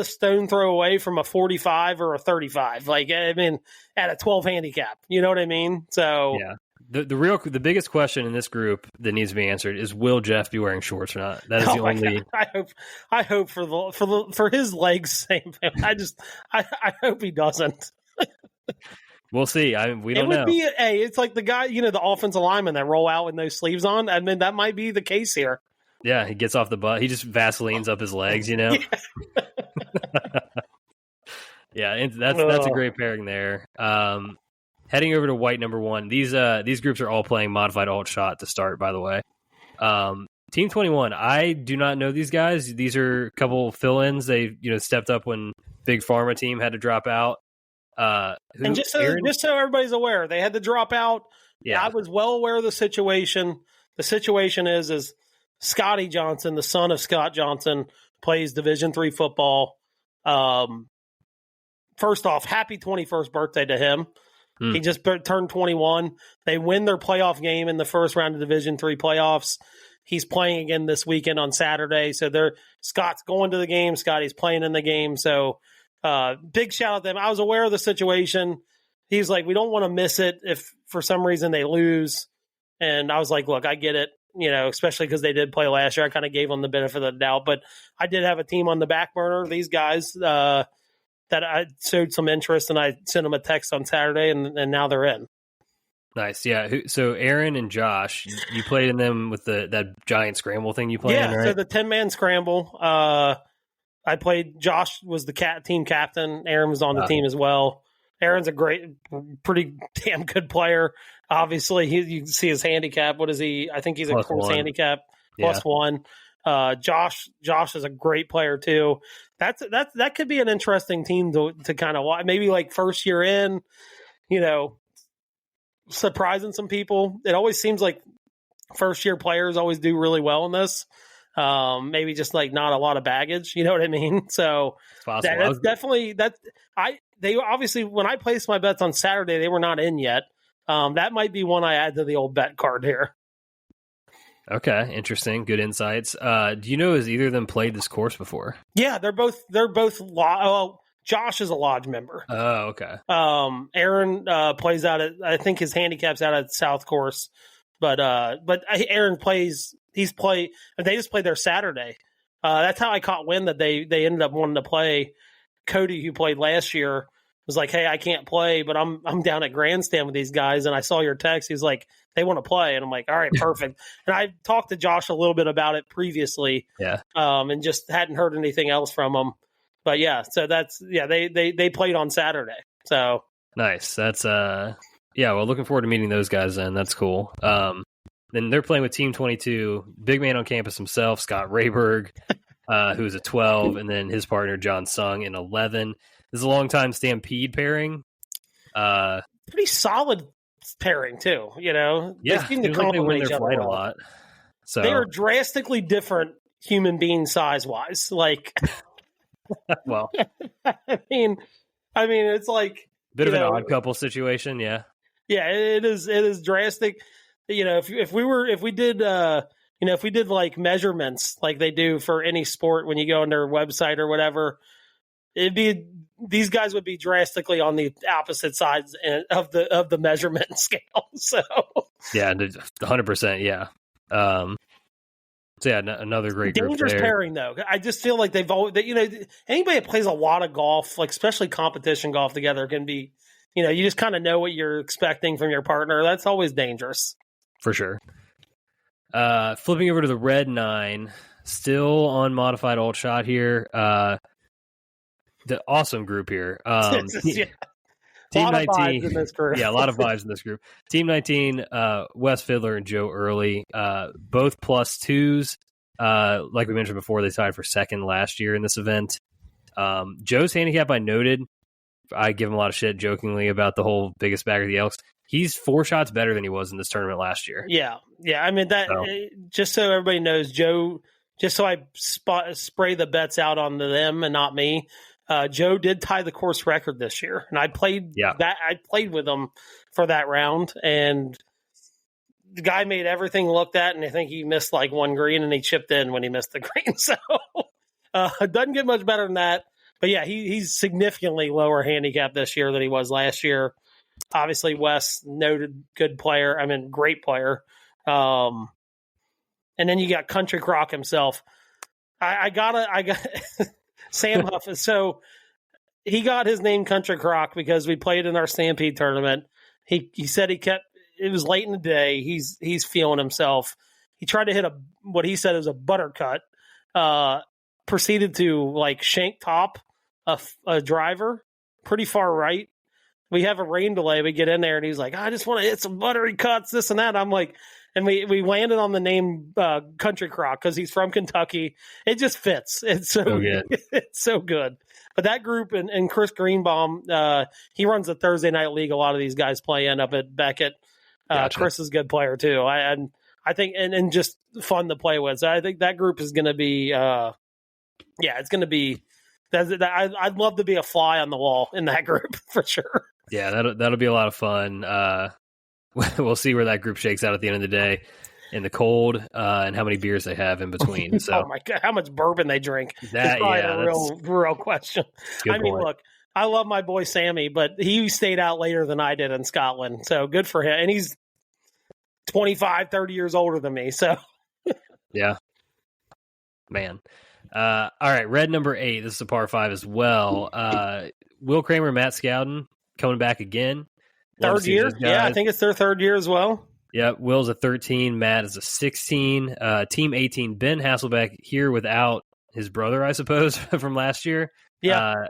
stone throw away from a 45 or a 35. Like, I mean, at a 12 handicap. You know what I mean? So yeah. The biggest question in this group that needs to be answered is, will Jeff be wearing shorts or not? That is the only. I hope for his legs' sake. I hope he doesn't. We'll see. We don't know. It's like the guy, the offensive linemen that roll out with no sleeves on. I mean, that might be the case here. Yeah, he gets off the butt. He just Vaselines up his legs, Yeah, and that's a great pairing there. Heading over to white number 1. These groups are all playing modified alt shot to start, by the way. Team 21, I do not know these guys. These are a couple fill-ins. They stepped up when Big Pharma team had to drop out. And just so everybody's aware, they had to drop out. Yeah, I was well aware of the situation. The situation is Scotty Johnson, the son of Scott Johnson, plays Division III football. First off, happy 21st birthday to him. He just turned 21. They win their playoff game in the first round of Division III playoffs. He's playing again this weekend on Saturday. So Scott's going to the game. Scotty's playing in the game. So big shout out to them. I was aware of the situation. He's like, we don't want to miss it if for some reason they lose. And I was like, look, I get it, especially because they did play last year. I kind of gave them the benefit of the doubt. But I did have a team on the back burner. These guys that I showed some interest, and I sent them a text on Saturday, and now they're in. Nice, yeah. So Aaron and Josh, you played in them with that giant scramble thing you played in, right? So the 10-man scramble. I played. Josh was the team captain. Aaron was on the team as well. Aaron's a pretty damn good player. Obviously, you can see his handicap. What is he? I think he's a course handicap +1. Josh is a great player too. That could be an interesting team to kind of watch. Maybe like first year in, surprising some people. It always seems like first year players always do really well in this. Maybe just like not a lot of baggage. You know what I mean? So that's definitely they obviously, when I placed my bets on Saturday, they were not in yet. That might be one I add to the old bet card here. Okay, interesting. Good insights. Do you know, has either of them played this course before? Yeah, they're both. Josh is a lodge member. Oh, okay. Aaron plays out at, I think his handicap's out at South Course, but Aaron plays. They just played there Saturday. That's how I caught wind that they ended up wanting to play. Cody, who played last year, was like, "Hey, I can't play, but I'm down at Grandstand with these guys, and I saw your text." He's like, "They want to play," and I'm like, "All right, perfect." And I talked to Josh a little bit about it previously, and just hadn't heard anything else from him. But yeah, so they played on Saturday. So nice. That's well, looking forward to meeting those guys then. That's cool. Then they're playing with Team 22, big man on campus himself, Scott Rayberg, who's a 12, and then his partner John Sung in 11. This is a long-time Stampede pairing. Pretty solid pairing too. You know, they seem to complement each other a lot. So they are drastically different human being size-wise. Like, well, I mean, it's like bit of an odd couple situation. Yeah, it is drastic. You know, if we did like measurements like they do for any sport when you go on their website or whatever, these guys would be drastically on the opposite sides of the measurement scale. So yeah, 100%. Yeah. So yeah, another great dangerous pairing though. I just feel like they've always, anybody that plays a lot of golf, like especially competition golf together, can be, you just kind of know what you're expecting from your partner. That's always dangerous. For sure. Flipping over to the red 9, still on modified alt shot here. The awesome group here. Team 19. In this group. Yeah, a lot of vibes in this group. Team 19, Wes Fiddler and Joe Early, both +2s. Like we mentioned before, they tied for second last year in this event. Joe's handicap, I noted. I give him a lot of shit jokingly about the whole biggest bagger of the Elks. He's 4 shots better than he was in this tournament last year. Yeah. I mean, just so everybody knows, Joe, just so I spray the bets out on them and not me, Joe did tie the course record this year. And I played I played with him for that round, and the guy made everything looked at, and I think he missed like one green, and he chipped in when he missed the green. So it doesn't get much better than that. But yeah, he's significantly lower handicap this year than he was last year. Obviously, Wes, noted good player. I mean, great player. And then you got Country Croc himself. I got Sam Huff. So he got his name Country Croc because we played in our Stampede tournament. He said it was late in the day. He's feeling himself. He tried to hit what he said was a buttercut. Proceeded to like shank top a driver pretty far right. We have a rain delay. We get in there, and he's like, "I just want to hit some buttery cuts, this and that." I'm like, and we landed on the name Country Croc because he's from Kentucky. It just fits. It's so good. It's so good. But that group and Chris Greenbaum, he runs the Thursday night league. A lot of these guys play up at Beckett. Gotcha. Chris is a good player too. I think and just fun to play with. So I think that group is going to be, it's going to be. I'd love to be a fly on the wall in that group for sure. Yeah, that'll be a lot of fun. We'll see where that group shakes out at the end of the day in the cold, and how many beers they have in between. So, oh my God, how much bourbon they drink? That's a real question. I mean, look, I love my boy Sammy, but he stayed out later than I did in Scotland, so good for him. And he's 25, 30 years older than me. So, yeah, man. All right, red number 8. This is a par 5 as well. Will Kramer and Matt Scowden coming back again. Third year? Yeah, I think it's their third year as well. Yeah, Will's a 13, Matt is a 16. Team 18, Ben Hasselbeck here without his brother, I suppose, from last year. Yeah.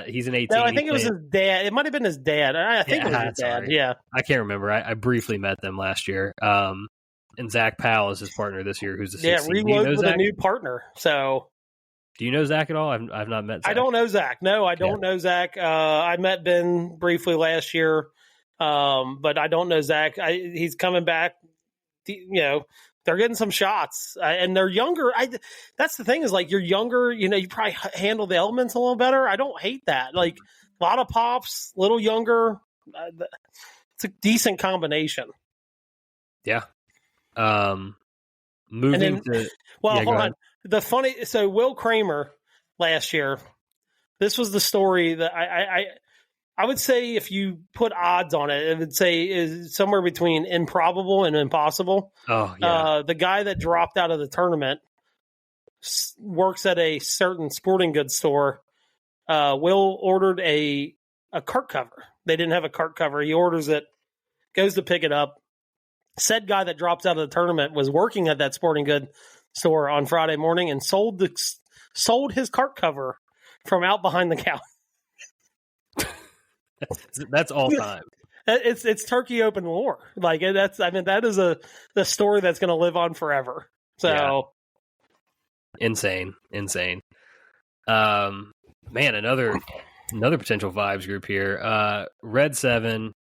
He's an 18. No, I think it was his dad. It might have been his dad. I think it was his dad. Right. Yeah. I can't remember. I briefly met them last year. And Zach Powell is his partner this year, who's a 16. Yeah, reload with Zach? A new partner. So, do you know Zach at all? I've not met Zach. I don't know Zach. No, I don't know Zach. I met Ben briefly last year, but I don't know Zach. He's coming back. they're getting some shots, and they're younger. That's the thing is, like, you're younger, you probably handle the elements a little better. I don't hate that. Like, a lot of pops, little younger. It's a decent combination. Yeah. Moving to hold on. So Will Kramer last year, this was the story that I would say if you put odds on it, it would say is somewhere between improbable and impossible. Oh, yeah. The guy that dropped out of the tournament works at a certain sporting goods store. Will ordered a cart cover. They didn't have a cart cover. He orders it, goes to pick it up. Said guy that drops out of the tournament was working at that sporting good store on Friday morning and sold his cart cover from out behind the counter. That's all time. It's Turkey Open lore. Like, that is the story that's going to live on forever. So yeah. Insane. Man, another potential vibes group here. Red 7.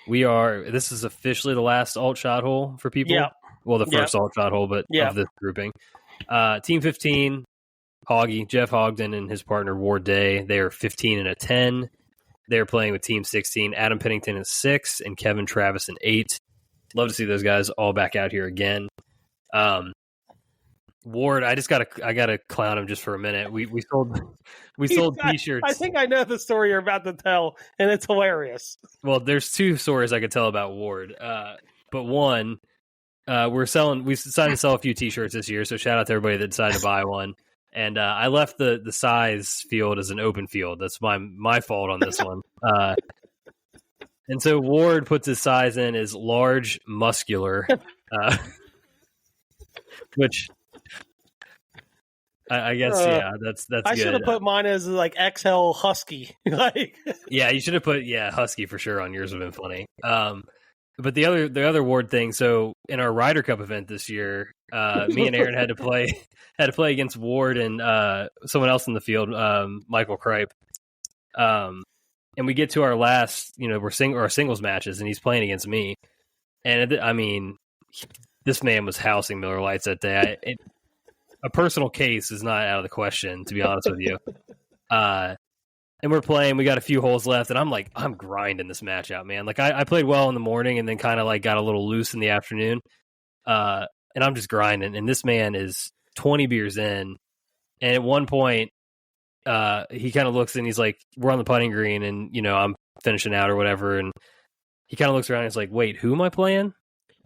This is officially the last alt shot hole for people. Yeah. Well, the first alt shot hole, but of this grouping. Team 15, Hoggy, Jeff Hogden and his partner Ward Day. They are 15 and a 10. They're playing with Team 16, Adam Pennington in 6, and Kevin Travis in 8. Love to see those guys all back out here again. Ward, I gotta clown him just for a minute. We sold T-shirts. I think I know the story you're about to tell, and it's hilarious. Well, there's two stories I could tell about Ward. But one, we decided to sell a few T-shirts this year, so shout out to everybody that decided to buy one. And I left the size field as an open field. That's my fault on this one. And so Ward puts his size in as large, muscular, which I guess that's I good. should have put mine as like XL Husky. Like, yeah, you should have put Husky for sure on yours. Would have been funny. But the other Ward thing. So in our Ryder Cup event this year, me and Aaron had to play against Ward and someone else in the field, Michael Kripe. And we get to our last, our singles matches, and he's playing against me. And this man was housing Miller Lights that day. A personal case is not out of the question, to be honest with you. And we're playing. We got a few holes left, and I'm grinding this match out, man. Like I played well in the morning, and then kind of like got a little loose in the afternoon. And I'm just grinding. And this man is 20 beers in, and at one point, he kind of looks and he's like, "We're on the putting green, and I'm finishing out or whatever." And he kind of looks around and he's like, "Wait, who am I playing?"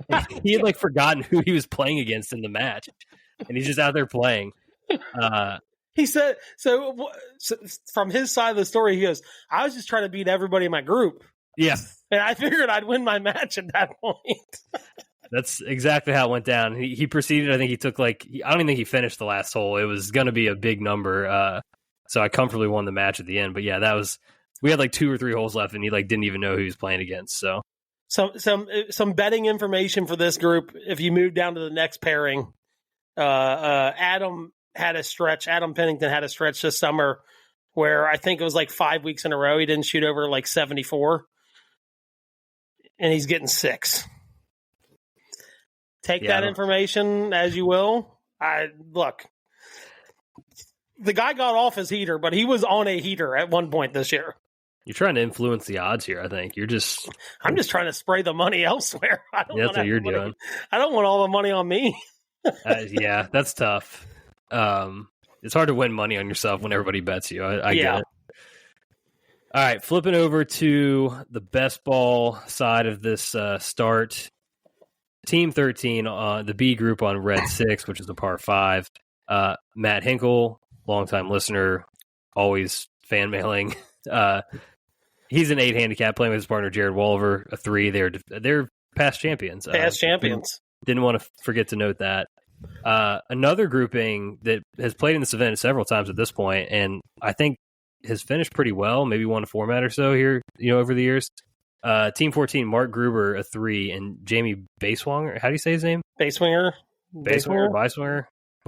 And he had forgotten who he was playing against in the match, and he's just out there playing. He said, so from his side of the story, he goes, "I was just trying to beat everybody in my group." Yeah. And I figured I'd win my match at that point. That's exactly how it went down. He proceeded, I think he took I don't even think he finished the last hole. It was going to be a big number. So I comfortably won the match at the end. But yeah, we had 2 or 3 holes left, and he didn't even know who he was playing against. So some betting information for this group. If you move down to the next pairing, Adam Pennington had a stretch this summer where I think it was 5 weeks in a row he didn't shoot over 74, and he's getting 6. Take that information as you will. Look, the guy got off his heater, but he was on a heater at one point this year. You're trying to influence the odds here, I think. I'm just trying to spray the money elsewhere. That's what you're doing. I don't want all the money on me. Yeah, that's tough. It's hard to win money on yourself when everybody bets you. I get it. All right, flipping over to the best ball side of this start. Team 13, the B group on Red 6, which is a par 5. Matt Hinkle, longtime listener, always fan mailing. He's an 8 handicap, playing with his partner Jared Wolver, a 3. They're past champions. Didn't want to forget to note that. Another grouping that has played in this event several times at this point, and I think has finished pretty well, maybe won a format or so here, over the years. Team 14, Mark Gruber, a 3, and Jamie Baswanger. How do you say his name? Baswanger.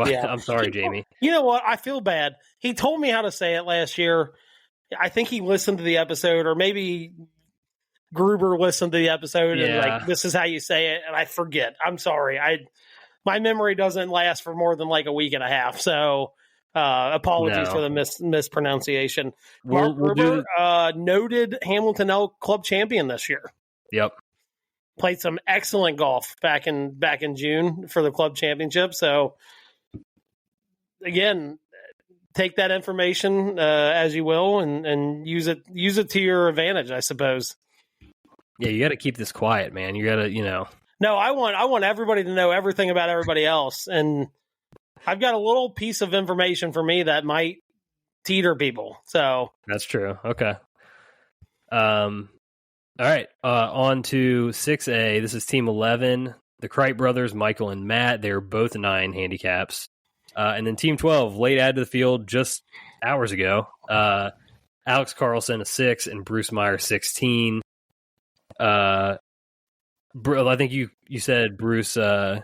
Yeah. I'm sorry, Jamie. You know what? I feel bad. He told me how to say it last year. I think he listened to the episode, or maybe Gruber listened to the episode and like, this is how you say it. And I forget. I'm sorry. My memory doesn't last for more than like a week and a half. So apologies for the mispronunciation. Mark Gruber, noted Hamilton Elk Club champion this year. Yep. Played some excellent golf back in June for the club championship. So again, take that information as you will and use it to your advantage, I suppose. Yeah, you got to keep this quiet, man. You got to, No, I want everybody to know everything about everybody else, and I've got a little piece of information for me that might teeter people. So that's true. Okay. All right. On to 6A. This is Team 11. The Kripe brothers, Michael and Matt. They're both 9 handicaps. And then Team 12, late add to the field just hours ago. Alex Carlson, a 6, and Bruce Meyer, 16. I think you said Bruce at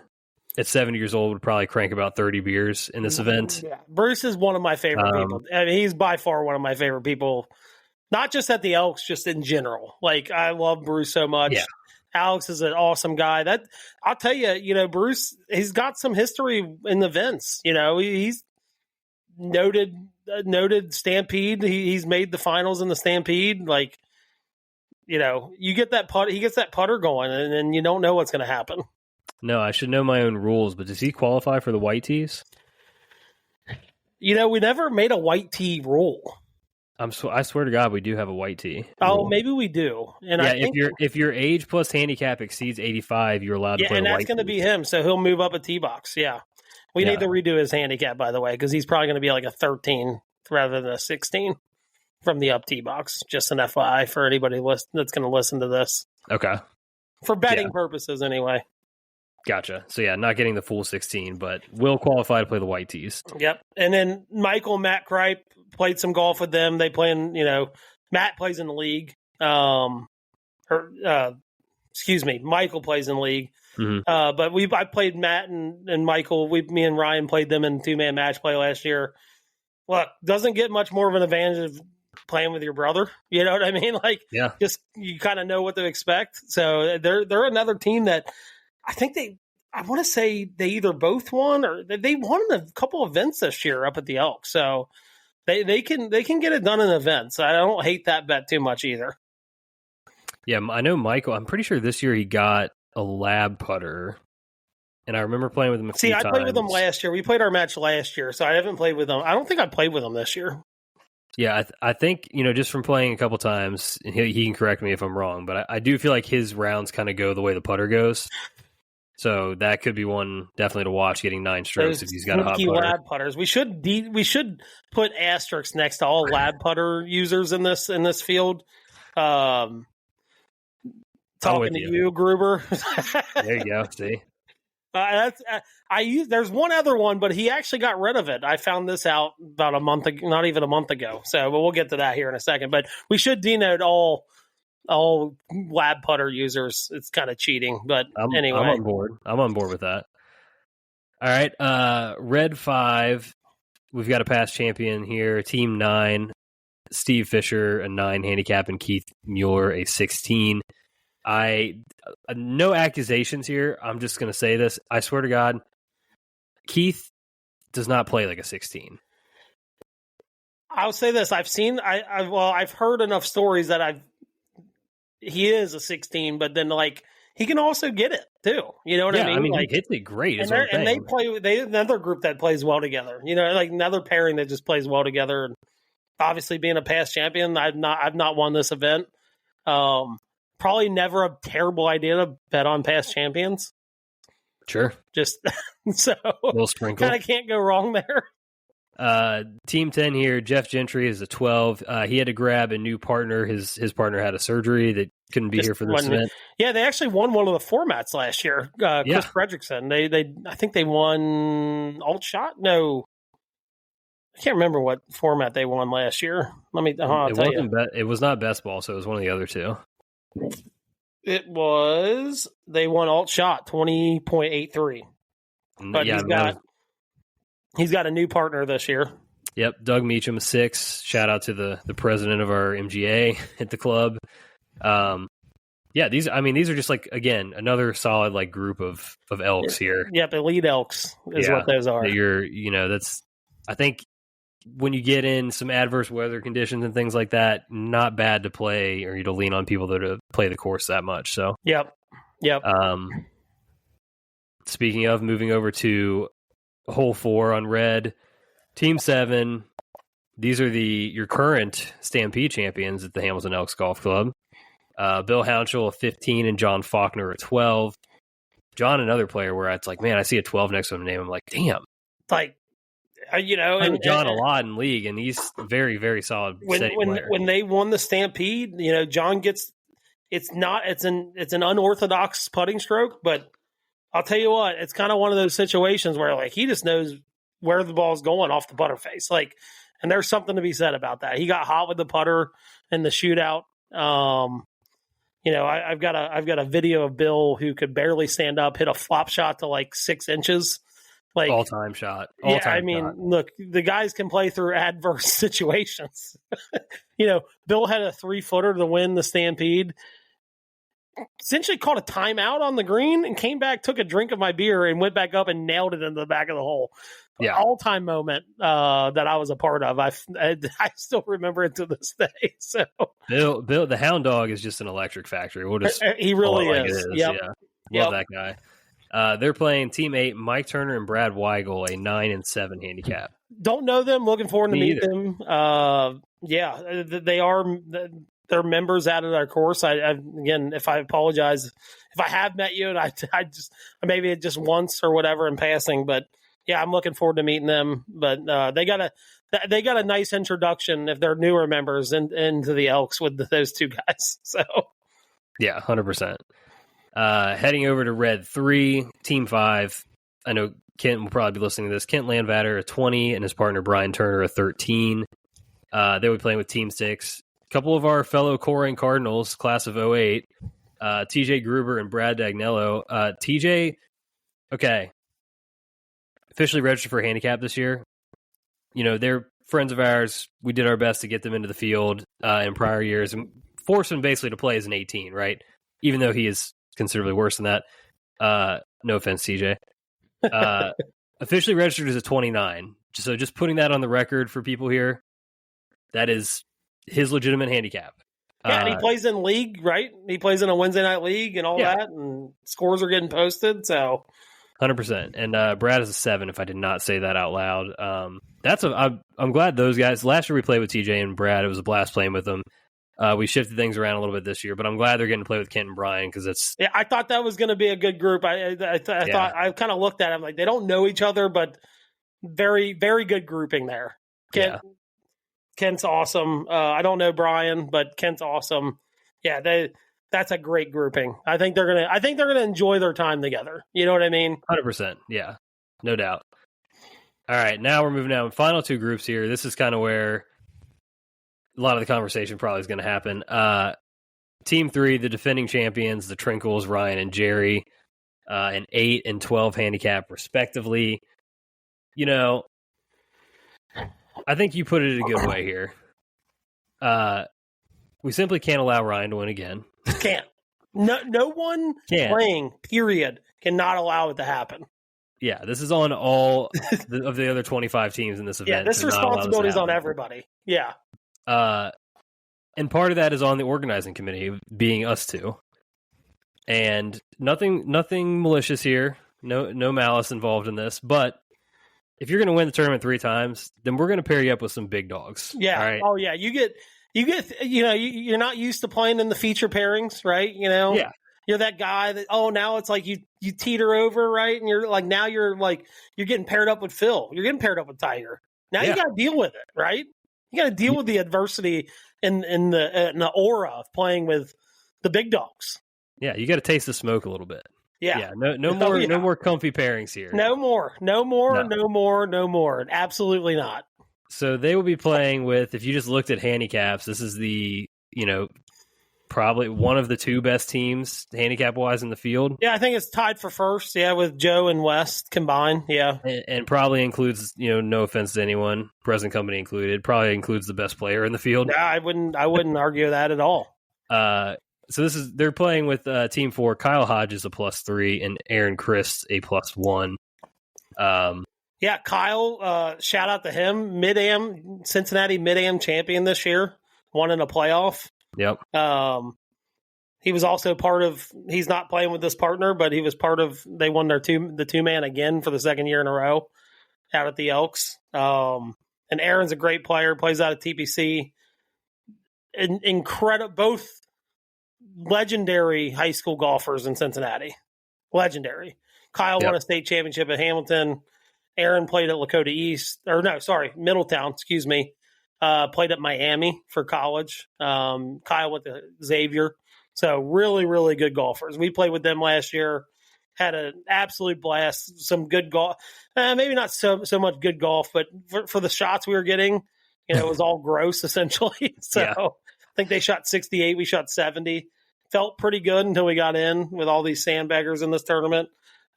70 years old would probably crank about 30 beers in this event. Yeah, Bruce is one of my favorite people. I mean, he's by far one of my favorite people, not just at the Elks, just in general. Like, I love Bruce so much. Yeah. Alex is an awesome guy. That I'll tell you, Bruce, he's got some history in the events. He's noted Stampede. He's made the finals in the Stampede. Like, you get that putt. He gets that putter going, and then you don't know what's going to happen. No, I should know my own rules, but does he qualify for the white tees? We never made a white tee rule. I swear to God, we do have a white tee. Oh, maybe we do. And yeah, I think if your age plus handicap exceeds 85, you're allowed to play. And that's going to be him, so he'll move up a tee box. Yeah, we need to redo his handicap, by the way, because he's probably going to be like a 13 rather than a 16 from the up tee box. Just an FYI for anybody that's going to listen to this. Okay, for betting purposes, anyway. Gotcha. So yeah, not getting the full 16, but will qualify to play the white tees. Yep. And then Michael and Matt Kripe played some golf with them. They play in, Matt plays in the league. Michael plays in the league. Mm-hmm. But I played Matt and Michael. Me and Ryan played them in 2-man match play last year. Look, doesn't get much more of an advantage of playing with your brother. You know what I mean? Like, just you kind of know what to expect. So they're another team that I think I want to say they either both won or they won a couple events this year up at the Elk. So they can get it done in events. I don't hate that bet too much either. Yeah, I know Michael. I'm pretty sure this year he got a lab putter, and I remember playing with him a few times. I played with him last year. We played our match last year, so I haven't played with him. I don't think I played with him this year. Yeah, I think, just from playing a couple times, he can correct me if I'm wrong, but I do feel like his rounds kind of go the way the putter goes. So that could be one definitely to watch, getting 9 strokes if he's got a hot putter. Lab putters. We should put asterisks next to all lab putter users in this field. Talking to you, Gruber. There you go. See, there's one other one, but he actually got rid of it. I found this out about a month ago, not even a month ago. So, but we'll get to that here in a second. But we should denote all lab putter users. It's kind of cheating, but anyway. I'm on board with that. All right. Red 5. We've got a past champion here. Team 9. Steve Fisher, a 9 handicap, and Keith Mueller, a 16. No accusations here. I'm just going to say this. I swear to God, Keith does not play like a 16. I'll say this. I've heard enough stories that he is a 16, but then like he can also get it too. You know what I mean? I mean, like, he hits it great. And they play. They another group that plays well together. Like another pairing that just plays well together. And obviously, being a past champion, I've not won this event. Probably never a terrible idea to bet on past champions. Sure. Just so a little sprinkle. Kind of can't go wrong there. Team 10 here, Jeff Gentry is a 12. He had to grab a new partner. His partner had a surgery that couldn't be here for this event. Yeah, they actually won one of the formats last year. Chris Fredrickson. I think they won alt shot. No, I can't remember what format they won last year. Let me. It was not best ball, so it was one of the other two. It was. They won alt shot 20.83. But he's got a new partner this year. Yep, Doug Meacham, 6. Shout out to the president of our MGA at the club. Yeah, these are just like, again, another solid like group of elks here. Yep, elite elks is what those are. That's, I think when you get in some adverse weather conditions and things like that, not bad to play or to lean on people that play the course that much. So Yep. Speaking of, moving over to hole 4 on red, team 7. These are your current Stampede champions at the Hamilton Elks Golf Club. Bill Hounshell at 15 and John Faulkner at 12. John, another player where it's like, man, I see a 12 next to him name. I'm like, damn. Like, I know John a lot in league, and he's very, very solid. When they won the Stampede, John gets it's an unorthodox putting stroke, but I'll tell you what, it's kind of one of those situations where like he just knows where the ball's going off the putter face, like, and there's something to be said about that. He got hot with the putter in the shootout. I've got a video of Bill who could barely stand up, hit a flop shot to like 6 inches. Like all-time shot. Look, the guys can play through adverse situations. Bill had a 3-footer to win the Stampede. Essentially caught a timeout on the green and came back, took a drink of my beer, and went back up and nailed it into the back of the hole. Yeah, all-time moment that I was a part of. I still remember it to this day. So Bill, the Hound Dog is just an electric factory. He really is. Yep. Yeah, love that guy. They're playing Team 8, Mike Turner and Brad Weigel, a 9 and 7 handicap. Don't know them. Looking forward to meet them. They are. They're members out of our course. Again, if I apologize if I have met you, and I just maybe just once or whatever in passing, but yeah, I'm looking forward to meeting them. But they got a nice introduction if they're newer members into the Elks with those two guys. So yeah, 100%. Heading over to Red 3, Team 5. I know Kent will probably be listening to this. Kent Landvatter at 20 and his partner Brian Turner at 13. They'll be playing with Team 6. A couple of our fellow Coring Cardinals, class of 08, TJ Gruber and Brad Dagnello. TJ, okay, officially registered for handicap this year. They're friends of ours. We did our best to get them into the field in prior years and force them basically to play as an 18, right? Even though he is considerably worse than that. No offense, TJ. Officially registered as a 29. So just putting that on the record for people here, that is his legitimate handicap. Yeah, and he plays in league, right? He plays in a Wednesday night league and all that, and scores are getting posted, so 100%. And Brad is a 7, if I did not say that out loud. I'm glad those guys. Last year we played with TJ and Brad. It was a blast playing with them. We shifted things around a little bit this year, but I'm glad they're getting to play with Kent and Brian because it's. Yeah, I thought that was going to be a good group. I thought I kind of looked at them like they don't know each other, but very, very good grouping there. Kent's awesome. I don't know Brian, but Kent's awesome. Yeah, that's a great grouping. I think they're gonna enjoy their time together. You know what I mean? 100%. Yeah, no doubt. All right, now we're moving down. Final 2 groups here. This is kind of where a lot of the conversation probably is going to happen. Team 3, the defending champions, the Trinkles, Ryan and Jerry, an 8 and 12 handicap respectively. I think you put it in a good way here. We simply can't allow Ryan to win again. Can't. No one playing, period, cannot allow it to happen. Yeah, this is on all of the other 25 teams in this event. Yeah, this responsibility is on everybody. Yeah. And part of that is on the organizing committee, being us two. And nothing malicious here. No malice involved in this. But if you're going to win the tournament 3 times, then we're going to pair you up with some big dogs. Yeah. All right? Oh, yeah. You get. You're not used to playing in the feature pairings, right? Yeah. You're that guy that, now it's like you teeter over, right? And you're like, now you're getting paired up with Phil. You're getting paired up with Tiger. Now you got to deal with it, right? You got to deal with the adversity in the aura of playing with the big dogs. Yeah, you got to taste the smoke a little bit. Yeah. No more comfy pairings here. No more. Absolutely not. So they will be playing with, if you just looked at handicaps, this is the, probably one of the 2 best teams handicap-wise in the field. Yeah, I think it's tied for first, with Joe and West combined, yeah. And probably includes, no offense to anyone, present company included, probably includes the best player in the field. Yeah, I wouldn't argue that at all. So they're playing with Team 4. Kyle Hodges a +3 and Aaron Christ a +1. Yeah, Kyle, shout out to him. Cincinnati Mid-Am champion this year, won in a playoff. Yep. He was also part of, he's not playing with this partner, but he was part of, they won the two-man again for the second year in a row out at the Elks. And Aaron's a great player, plays out of TPC. Incredible, both legendary high school golfers in Cincinnati. Legendary. Kyle won a state championship at Hamilton. Aaron played at Middletown, played at Miami for college. Kyle went to Xavier. So really, really good golfers. We played with them last year, had an absolute blast, some good golf. Maybe not so much good golf, but for the shots we were getting, it was all gross essentially. So I think they shot 68, we shot 70. Felt pretty good until we got in with all these sandbaggers in this tournament.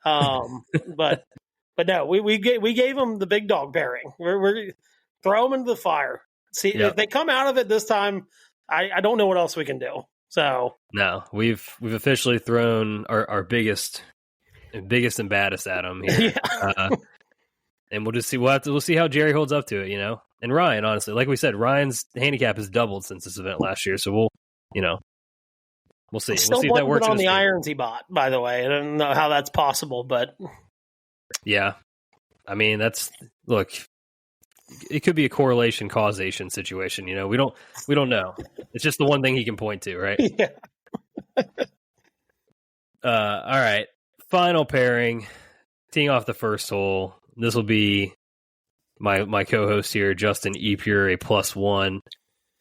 But no, we gave them the big dog pairing. We're throw them into the fire. See if they come out of it this time. I don't know what else we can do. So no, we've officially thrown our biggest and baddest at them here. Yeah. And we'll just see. We'll see how Jerry holds up to it. And Ryan, honestly, like we said, Ryan's handicap has doubled since this event last year. So we'll see. We'll see if that works on the irons he bought. By the way, I don't know how that's possible, but yeah, I mean look. It could be a correlation causation situation. We don't know. It's just the one thing he can point to, right? Yeah. All right. Final pairing, teeing off the first hole. This will be my co-host here, Justin Epure, a +1.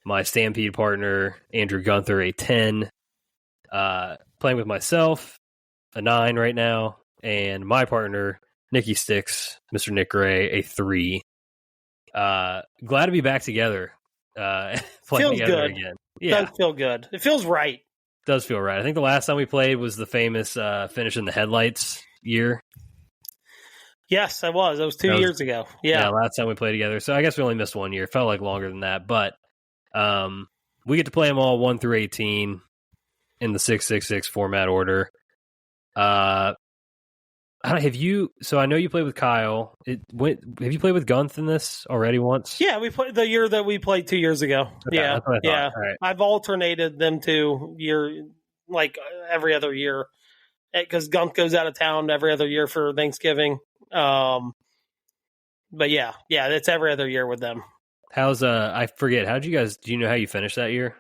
My Stampede partner, Andrew Gunther, a 10. Playing with myself, a 9 right now, and my partner, Nicky Sticks, Mr. Nick Gray, a 3. Glad to be back together. Playing feels together good. Again. Yeah. It does feel good. It feels right. Does feel right. I think the last time we played was the famous finish in the headlights year. Yes, I was. It was 2 years ago. Yeah, last time we played together. So I guess we only missed 1 year. It felt like longer than that. But we get to play them all 1 through 18 in the 666 format order. Have you? So I know you played with Kyle. Have you played with Gunth in this already once? Yeah, we played the year that we played 2 years ago. Okay, yeah. Right. I've alternated them every other year because Gunth goes out of town every other year for Thanksgiving. But yeah, it's every other year with them. How's I forget. Do you know how you finished that year?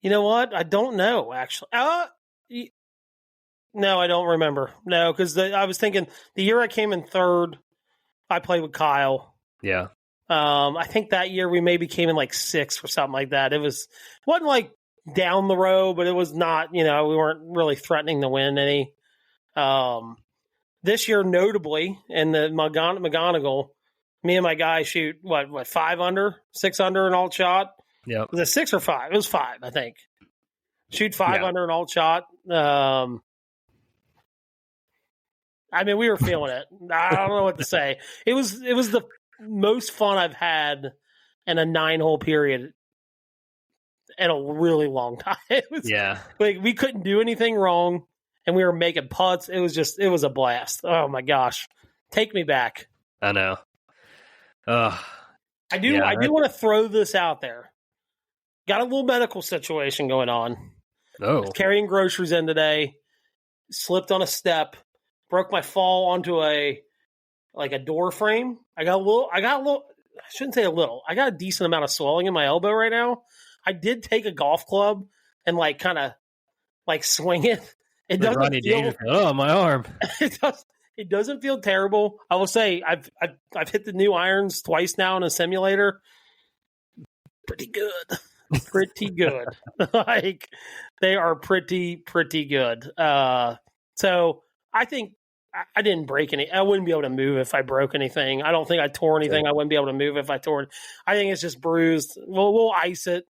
You know what? I don't know, actually. No, I don't remember. No, because I was thinking the year I came in third, I played with Kyle. Yeah. I think that year we maybe came in like 6th or something like that. It wasn't like down the road, but it was not, we weren't really threatening to win any. This year, notably, in the McGonigal, me and my guy shoot, 5 under, 6 under an alt shot? Yeah. Was it 6 or 5? It was 5, I think. Shoot 5 under an alt shot. I mean, we were feeling it. I don't know what to say. It was the most fun I've had in a 9-hole period in a really long time. We couldn't do anything wrong, and we were making putts. It was a blast. Oh my gosh, take me back. I know. I do want to throw this out there. Got a little medical situation going on. Oh, carrying groceries in today. Slipped on a step. Broke my fall onto a door frame. I got a little. I shouldn't say a little. I got a decent amount of swelling in my elbow right now. I did take a golf club and kind of swing it. It doesn't feel. My arm. It doesn't feel terrible. I will say I've hit the new irons twice now in a simulator. Pretty good. Pretty good. They are pretty good. So I think I didn't break any. I wouldn't be able to move if I broke anything. I don't think I tore anything. I wouldn't be able to move if I tore it. I think it's just bruised. We'll ice it.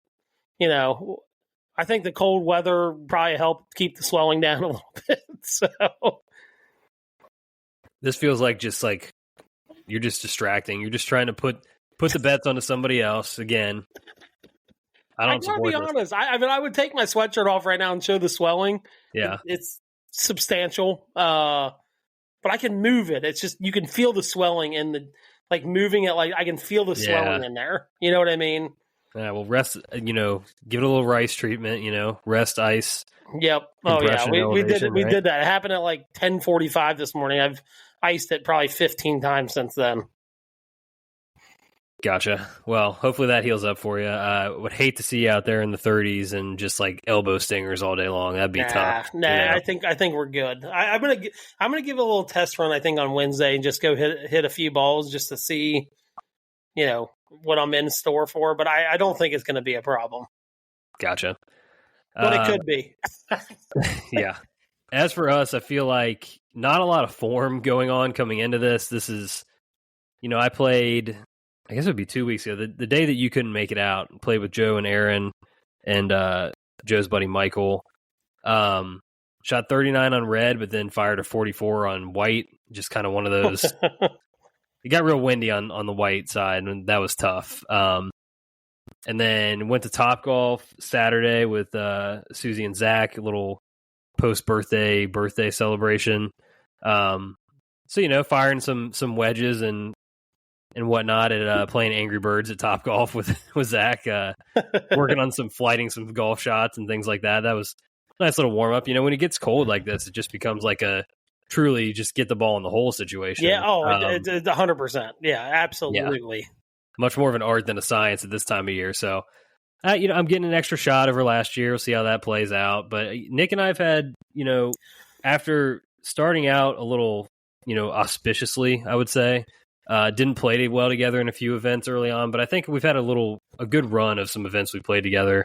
I think the cold weather probably helped keep the swelling down a little bit. So this feels like you're just distracting. You're just trying to put the bets onto somebody else again. I don't gotta be honest. I mean, I would take my sweatshirt off right now and show the swelling. Yeah, it's substantial. But I can move it. It's just you can feel the swelling in the moving it. Like I can feel the swelling in there. You know what I mean? Yeah. Well, rest. Give it a little rice treatment. Rest, ice. Yep. Oh yeah, we did it. We did that. It happened at 10:45 this morning. I've iced it probably 15 times since then. Gotcha. Well, hopefully that heals up for you. Would hate to see you out there in the 30s and just elbow stingers all day long. That'd be tough. I think we're good. I'm gonna give it a little test run. I think on Wednesday and just go hit a few balls just to see, what I'm in store for. But I don't think it's going to be a problem. Gotcha. But it could be. Yeah. As for us, I feel like not a lot of form going on coming into this. This is, I played. I guess it would be 2 weeks ago, the day that you couldn't make it out, played with Joe and Aaron and Joe's buddy Michael. Shot 39 on red, but then fired a 44 on white. Just kind of one of those. It got real windy on the white side, and that was tough. And then went to Topgolf Saturday with Susie and Zach, a little post-birthday celebration. So, firing some wedges and whatnot at playing Angry Birds at Topgolf with Zach, working on flighting some golf shots and things like that. That was a nice little warm up. When it gets cold like this, it just becomes a truly just get the ball in the hole situation. Yeah. Oh, 100%. Yeah, absolutely. Yeah. Much more of an art than a science at this time of year. So, I'm getting an extra shot over last year. We'll see how that plays out. But Nick and I've had, after starting out a little, auspiciously, I would say. Didn't play well together in a few events early on, but I think we've had a good run of some events we played together.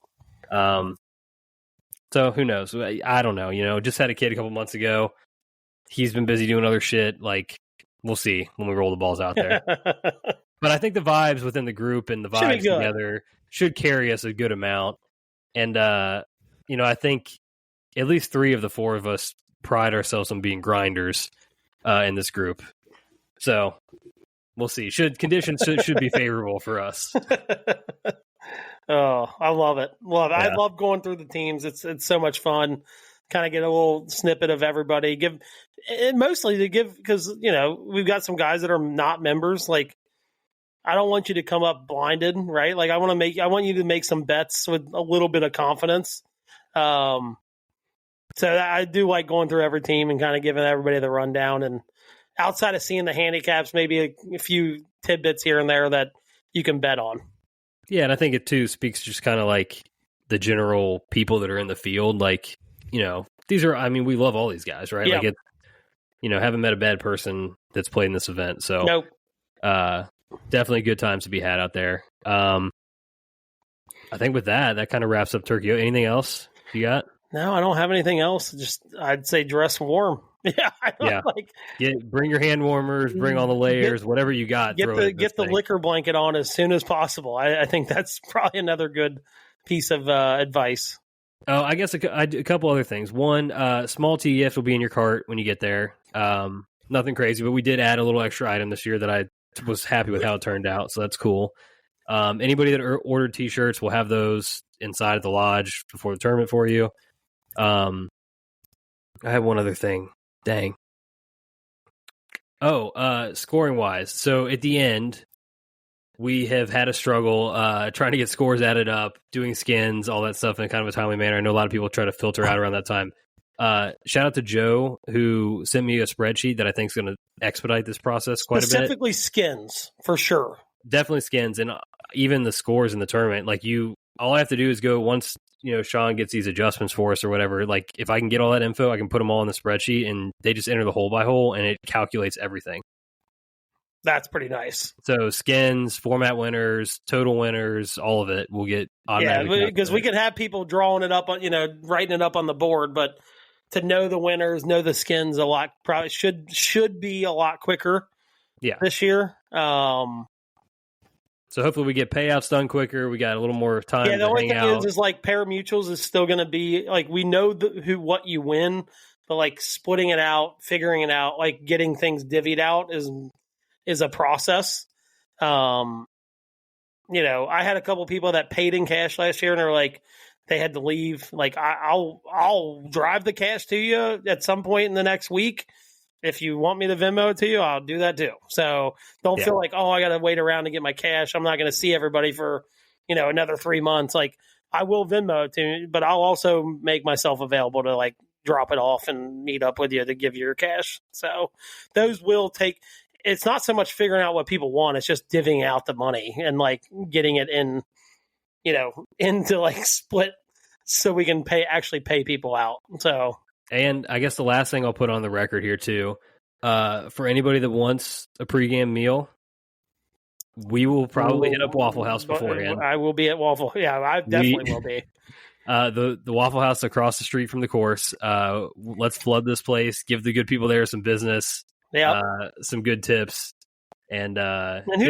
So who knows? I don't know. Just had a kid a couple months ago. He's been busy doing other shit. We'll see when we roll the balls out there. But I think the vibes within the group and the vibes together should carry us a good amount. And I think at least 3 of the 4 of us pride ourselves on being grinders in this group. So. We'll see. Conditions should be favorable for us. Oh, I love it. Yeah. I love going through the teams. It's so much fun. Kind of get a little snippet of everybody. Because we've got some guys that are not members. I don't want you to come up blinded, right? I want you to make some bets with a little bit of confidence. So I do like going through every team and kind of giving everybody the rundown and. Outside of seeing the handicaps, maybe a few tidbits here and there that you can bet on. Yeah, and I think it, too, speaks just kind of the general people that are in the field. These are, we love all these guys, right? Yeah. Haven't met a bad person that's played in this event. So, nope. Definitely good times to be had out there. I think with that kind of wraps up Turkey. Anything else you got? No, I don't have anything else. Just, I'd say dress warm. Yeah, bring your hand warmers, bring all the layers, whatever you got. Get the liquor blanket on as soon as possible. I think that's probably another good piece of advice. Oh, I guess a couple other things. One, small TEF will be in your cart when you get there. Nothing crazy, but we did add a little extra item this year that I was happy with how it turned out, so that's cool. Anybody that ordered T-shirts will have those inside of the lodge before the tournament for you. I have one other thing. Dang. Oh, scoring wise. So at the end, we have had a struggle trying to get scores added up, doing skins, all that stuff in kind of a timely manner. I know a lot of people try to filter out around that time. Shout out to Joe, who sent me a spreadsheet that I think is going to expedite this process quite a bit. Specifically skins, for sure. Definitely skins, and even the scores in the tournament. All I have to do is go once, Sean gets these adjustments for us or whatever. If I can get all that info, I can put them all in the spreadsheet, and they just enter the hole by hole, and it calculates everything. That's pretty nice. So skins, format winners, total winners, all of it will get automatically. Yeah, because we could have people drawing it up on, writing it up on the board, but to know the winners, know the skins probably should be a lot quicker. Yeah, this year. So hopefully we get payouts done quicker. We got a little more time. Yeah, the only thing is pari-mutuels is still going to be we know what you win, but splitting it out, figuring it out, getting things divvied out is a process. I had a couple people that paid in cash last year, and they're like, they had to leave. Like, I'll drive the cash to you at some point in the next week. If you want me to Venmo it to you, I'll do that too. So don't feel like, I got to wait around to get my cash. I'm not going to see everybody for, another 3 months. Like, I will Venmo it to you, but I'll also make myself available to like drop it off and meet up with you to give you your cash. So those will take. It's not so much figuring out what people want; it's just divvying out the money and like getting it in, into like split, so we can actually pay people out. So, and I guess the last thing I'll put on the record here too, for anybody that wants a pregame meal, we will probably hit up Waffle House beforehand. I will be at Waffle. Yeah, I definitely will be. The Waffle House across the street from the course. Let's flood this place. Give the good people there some business. Yeah, some good tips. And who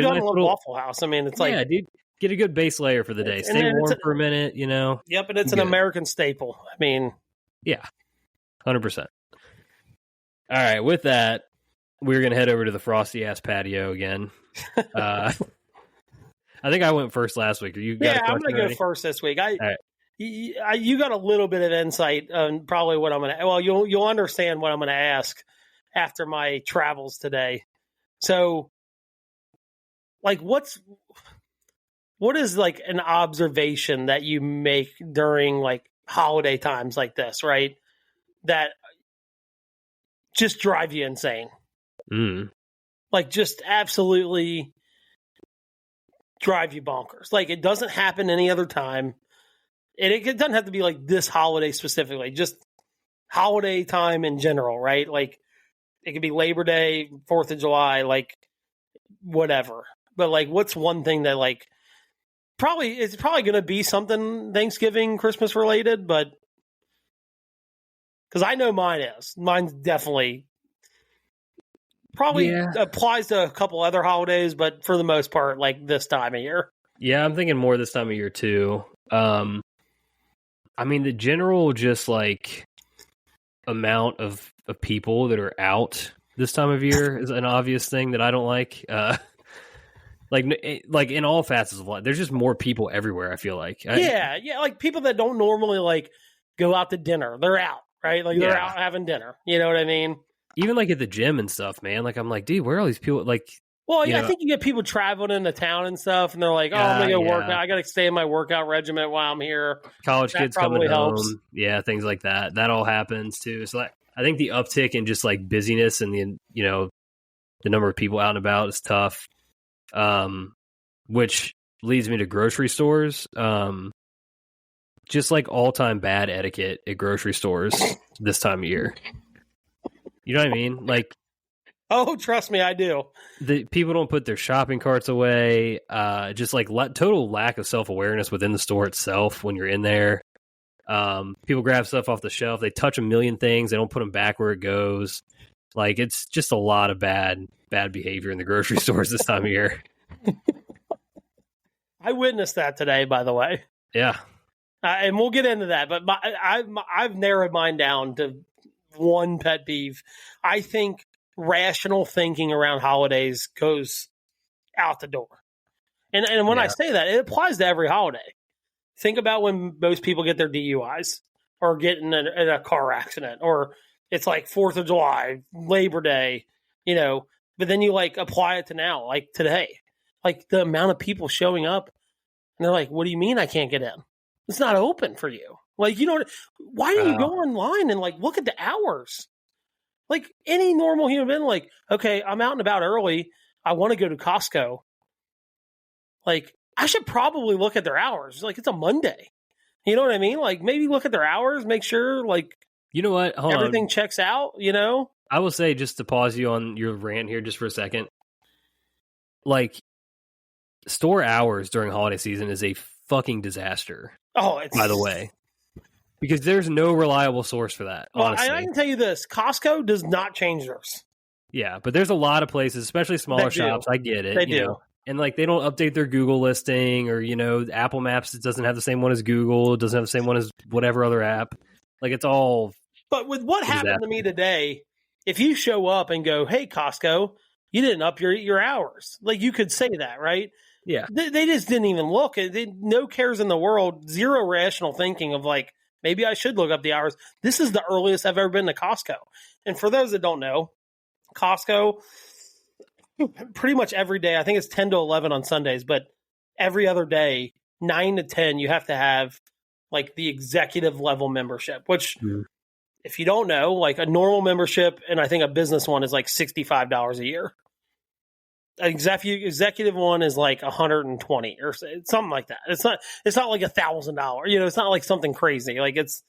doesn't love Waffle House? I mean, it's like, dude, get a good base layer for the day. Stay warm for a minute. Yep, and it's an American staple. I mean, yeah, 100%. All right, with that, we're gonna head over to the frosty ass patio again. I think I went first last week. I'm going to go first this week. You got a little bit of insight on probably what I'm going to. Well, you'll understand what I'm going to ask after my travels today. So, like, what is like an observation that you make during like holiday times like this, right? That just drive you insane. Like, just absolutely drive you bonkers. Like, it doesn't happen any other time. And it doesn't have to be like this holiday specifically, just holiday time in general, right? Like, it could be Labor Day, 4th of July, like, whatever. But, like, what's one thing that, like, it's probably going to be something Thanksgiving, Christmas related, but because I know mine is. Mine's definitely probably applies to a couple other holidays, but for the most part, like this time of year. Yeah, I'm thinking more this time of year too. I mean, the general just like amount of people that are out this time of year is an obvious thing that I don't like. Like in all facets of life, there's just more people everywhere. I feel like, like people that don't normally like go out to dinner, they're out, right? Like they're out having dinner. You know what I mean? Even like at the gym and stuff, man. Like I'm like, dude, where are all these people? Like, well, I think you get people traveling into town and stuff, and they're like, I'm gonna go work out. I got to stay in my workout regimen while I'm here. College kids coming home, things like that. That all happens too. So I think the uptick in just like busyness and the number of people out and about is tough. Which leads me to grocery stores. Just like all-time bad etiquette at grocery stores this time of year. You know what I mean? Like, oh, trust me, I do. The people don't put their shopping carts away. Just like total lack of self-awareness within the store itself when you're in there. People grab stuff off the shelf. They touch a million things. They don't put them back where it goes. Like, it's just a lot of bad behavior in the grocery stores this time of year. I witnessed that today, by the way. Yeah. And we'll get into that, but I've narrowed mine down to one pet peeve. I think rational thinking around holidays goes out the door. And when I say that, it applies to every holiday. Think about when most people get their DUIs or get in a car accident, or it's like 4th of July, Labor Day, but then you like apply it to now, like today, like the amount of people showing up and they're like, what do you mean I can't get in? It's not open for you. Like, why do you go online and like look at the hours? Like any normal human being, like, okay, I'm out and about early. I want to go to Costco. Like, I should probably look at their hours. Like, it's a Monday. You know what I mean? Like, maybe look at their hours, make sure, like, you know what? Everything checks out, I will say, just to pause you on your rant here just for a second, like, store hours during holiday season is a fucking disaster. Oh, by the way. Because there's no reliable source for that, honestly. I can tell you this. Costco does not change theirs. Yeah, but there's a lot of places, especially smaller shops. I get it. They do. And, like, they don't update their Google listing, or, Apple Maps, it doesn't have the same one as Google. It doesn't have the same one as whatever other app. Like, it's all... But with what happened to me today, if you show up and go, hey, Costco, you didn't up your hours. Like, you could say that, right? Yeah. They just didn't even look. No cares in the world, zero rational thinking of like, maybe I should look up the hours. This is the earliest I've ever been to Costco. And for those that don't know, Costco, pretty much every day, I think it's 10 to 11 on Sundays, but every other day, 9 to 10, you have to have like the executive level membership, which if you don't know, like a normal membership and I think a business one is like $65 a year. An executive one is like 120 or something like that. It's not like $1,000. You know, it's not like something crazy. Like it's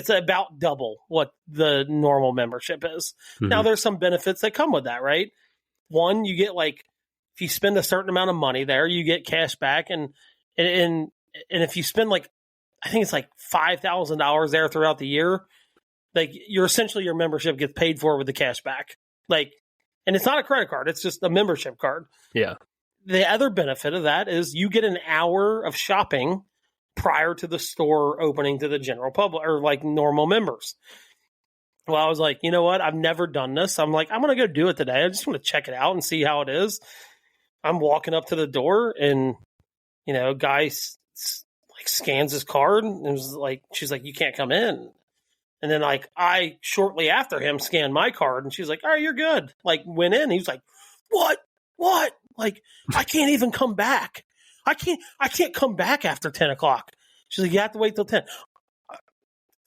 about double what the normal membership is. Now there's some benefits that come with that, right? One, you get like if you spend a certain amount of money there, you get cash back, and if you spend like I think it's like $5,000 there throughout the year, like your membership gets paid for with the cash back. Like, and it's not a credit card; it's just a membership card. Yeah. The other benefit of that is you get an hour of shopping prior to the store opening to the general public or like normal members. Well, I was like, you know what? I've never done this. I'm like, I'm going to go do it today. I just want to check it out and see how it is. I'm walking up to the door and, you know, guy like scans his card and was like, she's like, you can't come in. And then like I shortly after him scanned my card and she's like, all right, you're good. Like went in. He was like, what? Like, I can't even come back. I can't come back after 10 o'clock. She's like, you have to wait till 10.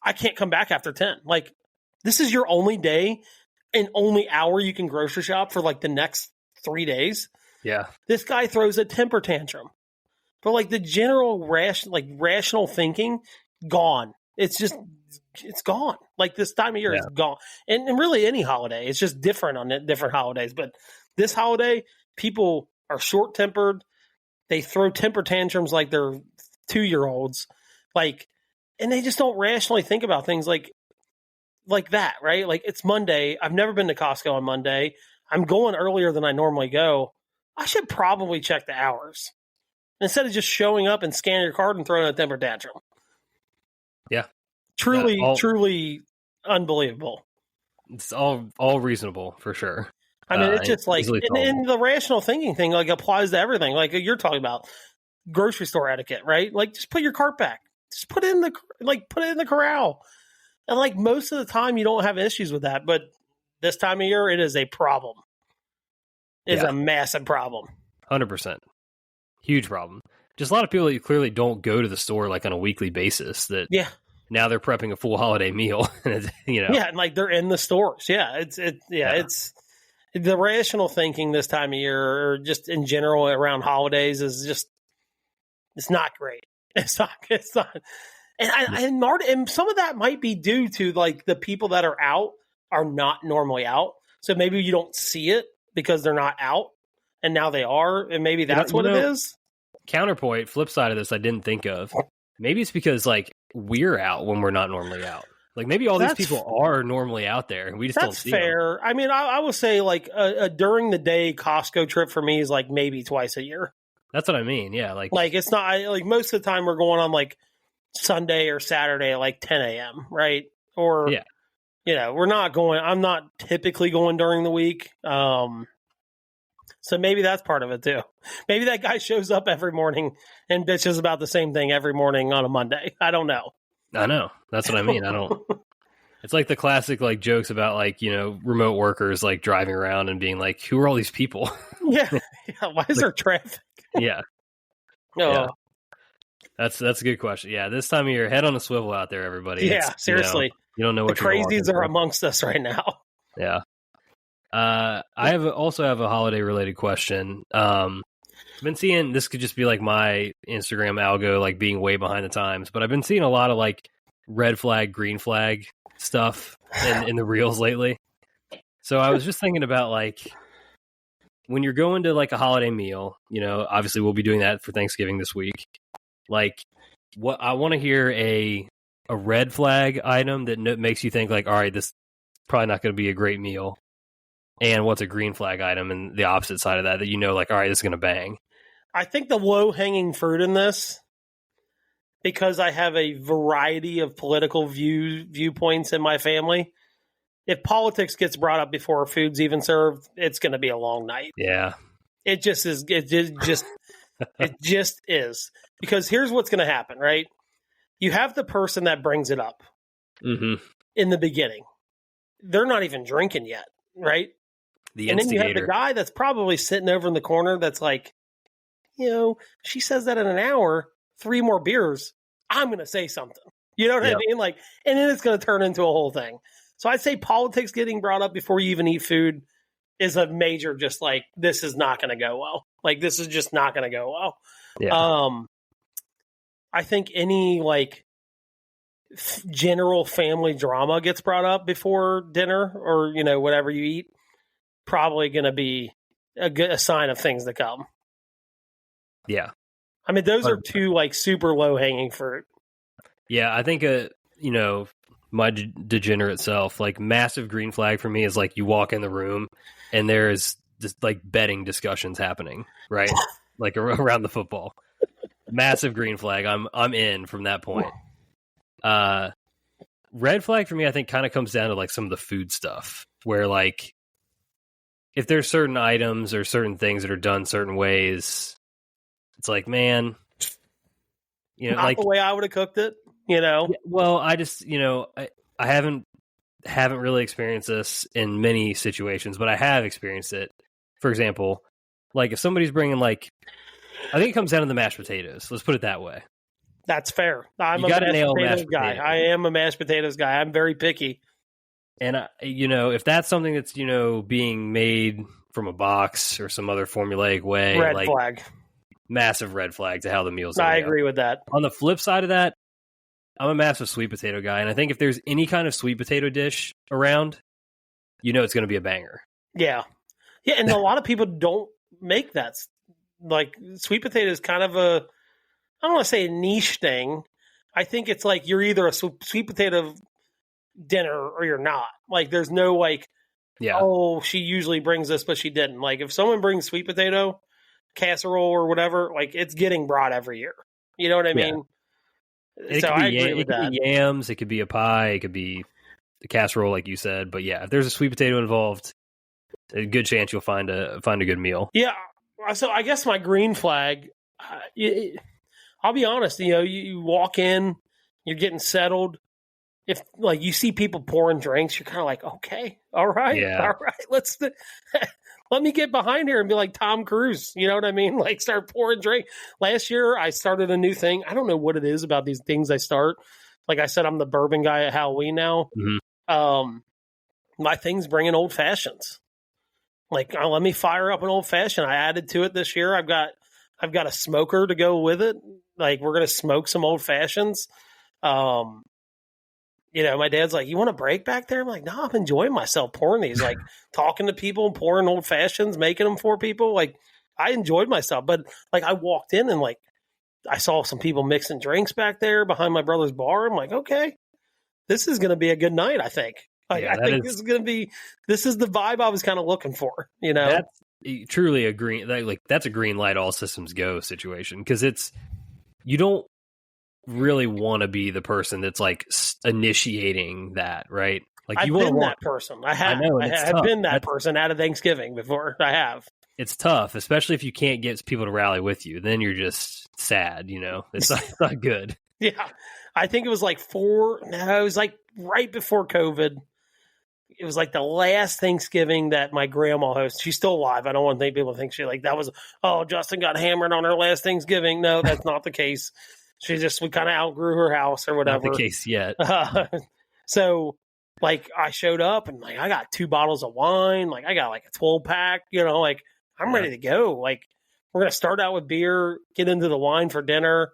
I can't come back after 10. Like, this is your only day and only hour you can grocery shop for like the next 3 days. Yeah. This guy throws a temper tantrum. But like the general rational thinking, gone. It's gone. Like this time of year, it's gone. And really any holiday, it's just different on different holidays. But this holiday, people are short-tempered. They throw temper tantrums like they're 2-year-olds. Like, and they just don't rationally think about things like that, right? Like it's Monday. I've never been to Costco on Monday. I'm going earlier than I normally go. I should probably check the hours instead of just showing up and scanning your card and throwing a temper tantrum. Yeah. Truly unbelievable. It's all reasonable for sure. I mean, it's just like, and the rational thinking thing like applies to everything. Like you're talking about grocery store etiquette, right? Like just put your cart back. Just put it in the corral. And like most of the time you don't have issues with that, but this time of year it is a problem. It's a massive problem. 100%. Huge problem. Just a lot of people that clearly don't go to the store like on a weekly basis that now they're prepping a full holiday meal. You know. Yeah, and like they're in the stores. Yeah, it's the rational thinking this time of year or just in general around holidays is just it's not great. It's not. And some of that might be due to like the people that are out are not normally out. So maybe you don't see it because they're not out and now they are. And maybe that's what it is. Counterpoint, flip side of this, I didn't think of. Maybe it's because like we're out when we're not normally out. Like maybe all these people are normally out there and we just don't see them. That's fair. I mean, I would say like a during the day Costco trip for me is like maybe twice a year. That's what I mean. Yeah. Like it's not like most of the time we're going on like Sunday or Saturday at like 10 a.m. right? Or, you know, I'm not typically going during the week. So maybe that's part of it too. Maybe that guy shows up every morning and bitches about the same thing every morning on a Monday. I don't know. I know. That's what I mean. It's like the classic like jokes about like, you know, remote workers like driving around and being like, who are all these people? Yeah. Why is there traffic? Yeah. Oh. Yeah. That's a good question. Yeah, this time of year, head on a swivel out there, everybody. Yeah, seriously. You don't know what the crazies are amongst us right now. Yeah. I also have a holiday related question. I've been seeing, this could just be like my Instagram algo, like being way behind the times, but I've been seeing a lot of like red flag, green flag stuff in the reels lately. So I was just thinking about like when you're going to like a holiday meal, you know, obviously we'll be doing that for Thanksgiving this week. Like, what I want to hear a red flag item that makes you think like, all right, this is probably not going to be a great meal. And what's a green flag item and the opposite side of that you know, like, all right, this is going to bang. I think the low hanging fruit in this, because I have a variety of political viewpoints in my family. If politics gets brought up before food's even served, it's going to be a long night. Yeah. It just is. It just It just is. Because here's what's going to happen, right? You have the person that brings it up in the beginning. They're not even drinking yet, right? And then you have the guy that's probably sitting over in the corner that's like, she says that in an hour, 3 more beers, I'm going to say something. You know what I mean? Like, and then it's going to turn into a whole thing. So I'd say politics getting brought up before you even eat food is a major, just like, this is not going to go well. Like, this is just not going to go well. Yeah. I think any like general family drama gets brought up before dinner or, whatever you eat, probably going to be a sign of things to come. Yeah. I mean, those are 2 like super low hanging fruit. Yeah. I think, my degenerate self, like massive green flag for me is like you walk in the room and there's just like betting discussions happening, right? Like around the football. Massive green flag. I'm in from that point. Red flag for me, I think, kind of comes down to like some of the food stuff where like if there's certain items or certain things that are done certain ways, it's like, man, not like the way I would have cooked it, Well, I just, I haven't really experienced this in many situations, but I have experienced it. For example, like if somebody's bringing like, I think it comes down to the mashed potatoes. Let's put it that way. That's fair. I'm a mashed potatoes guy. I am a mashed potatoes guy. I'm very picky. And, if that's something that's, being made from a box or some other formulaic way. Red flag. Massive red flag to how the meal's I agree with that. On the flip side of that, I'm a massive sweet potato guy. And I think if there's any kind of sweet potato dish around, it's going to be a banger. Yeah. Yeah, and a lot of people don't make that. Like, sweet potato is kind of I don't want to say a niche thing. I think it's like you're either a sweet potato dinner or you're not. Like, there's no like, oh, she usually brings this, but she didn't. Like, if someone brings sweet potato casserole or whatever, like, it's getting brought every year. You know what I mean? So I agree with that. It could be yams, it could be a pie, it could be the casserole, like you said. But yeah, if there's a sweet potato involved, a good chance you'll find a good meal. Yeah. So I guess my green flag, I'll be honest, you walk in, you're getting settled. If like you see people pouring drinks, you're kind of like, okay, all right, let me get behind here and be like Tom Cruise. You know what I mean? Like start pouring drink. Last year, I started a new thing. I don't know what it is about these things I start. Like I said, I'm the bourbon guy at Halloween now. Mm-hmm. My thing's bringing old fashions. Like, let me fire up an old fashioned. I added to it this year. I've got a smoker to go with it. Like, we're going to smoke some old fashions. My dad's like, you want a break back there? I'm like, no, I'm enjoying myself pouring these, like talking to people, pouring old fashions, making them for people. Like, I enjoyed myself. But like, I walked in and like, I saw some people mixing drinks back there behind my brother's bar. I'm like, okay, this is going to be a good night, I think. Like, I think this is the vibe I was kind of looking for, That's truly a green, that's a green light, all systems go situation. Cause you don't really want to be the person that's like initiating that, right? Like I've been that person. I have been that person at a Thanksgiving before. I have. It's tough, especially if you can't get people to rally with you. Then you're just sad, It's not good. Yeah. I think it was like it was like right before COVID. It was like the last Thanksgiving that my grandma hosted. She's still alive. I don't want people to think Justin got hammered on her last Thanksgiving. No, that's not the case. We kind of outgrew her house or whatever. Not the case yet. So like I showed up and like, I got 2 bottles of wine. Like I got like a 12 pack, like I'm ready to go. Like we're going to start out with beer, get into the wine for dinner,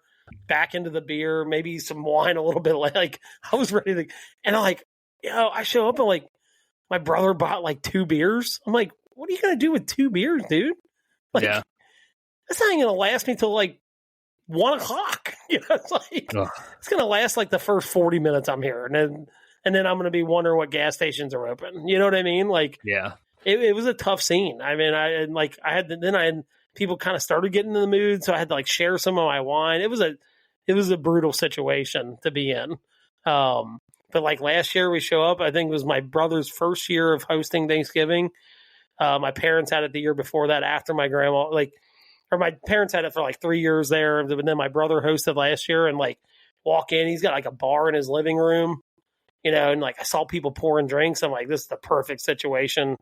back into the beer, maybe some wine a little bit. Like I was ready to, and I'm like, I show up and like, my brother bought like 2 beers. I'm like, what are you going to do with 2 beers, dude? Like, that's not even going to last me till like 1 o'clock. It's like, it's going to last like the first 40 minutes I'm here. And then I'm going to be wondering what gas stations are open. You know what I mean? Like, it was a tough scene. I mean, I had people kind of started getting in the mood. So I had to like share some of my wine. It was a brutal situation to be in. But like last year we show up, I think it was my brother's first year of hosting Thanksgiving. My parents had it the year before that after my grandma, or my parents had it for like 3 years there. And then my brother hosted last year, and like walk in, he's got like a bar in his living room, and like I saw people pouring drinks. I'm like, this is the perfect situation.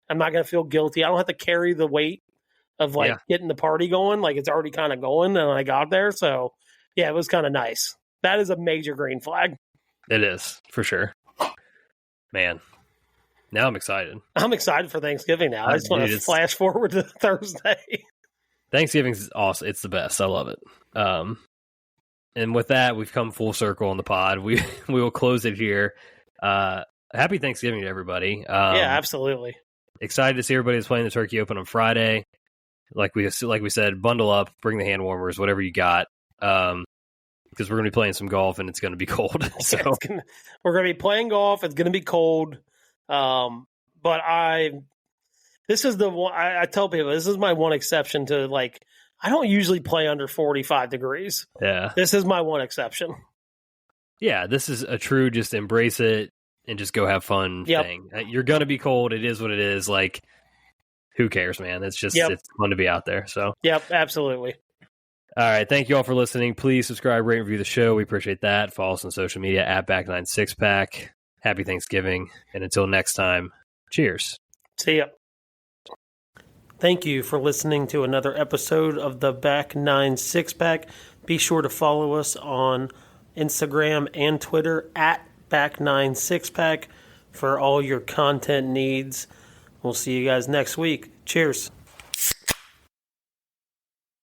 I'm not going to feel guilty. I don't have to carry the weight of like getting the party going. Like it's already kind of going and I got there. So yeah, it was kind of nice. That is a major green flag. It is for sure, man. Now I'm excited. I'm excited for Thanksgiving now. I just want to flash forward to Thursday. Thanksgiving's awesome. It's the best. I love it. And with that, we've come full circle on the pod. We will close it here. Happy Thanksgiving to everybody. Yeah, absolutely. Excited to see everybody that's playing the Turkey Open on Friday. Like we said, bundle up, bring the hand warmers, whatever you got. Because we're going to be playing some golf and it's going to be cold. So we're going to be playing golf. It's going to be cold. But this is the one I tell people, this is my one exception to like, I don't usually play under 45 degrees. Yeah. This is my one exception. Yeah. This is a true, just embrace it and just go have fun thing. You're going to be cold. It is what it is. Like, who cares, man? It's just, it's fun to be out there. So, yep, absolutely. All right. Thank you all for listening. Please subscribe, rate, and review the show. We appreciate that. Follow us on social media at Back96Pack. Happy Thanksgiving. And until next time, cheers. See ya. Thank you for listening to another episode of the Back 9 Six-Pack. Be sure to follow us on Instagram and Twitter at Back 9 Six-Pack for all your content needs. We'll see you guys next week. Cheers.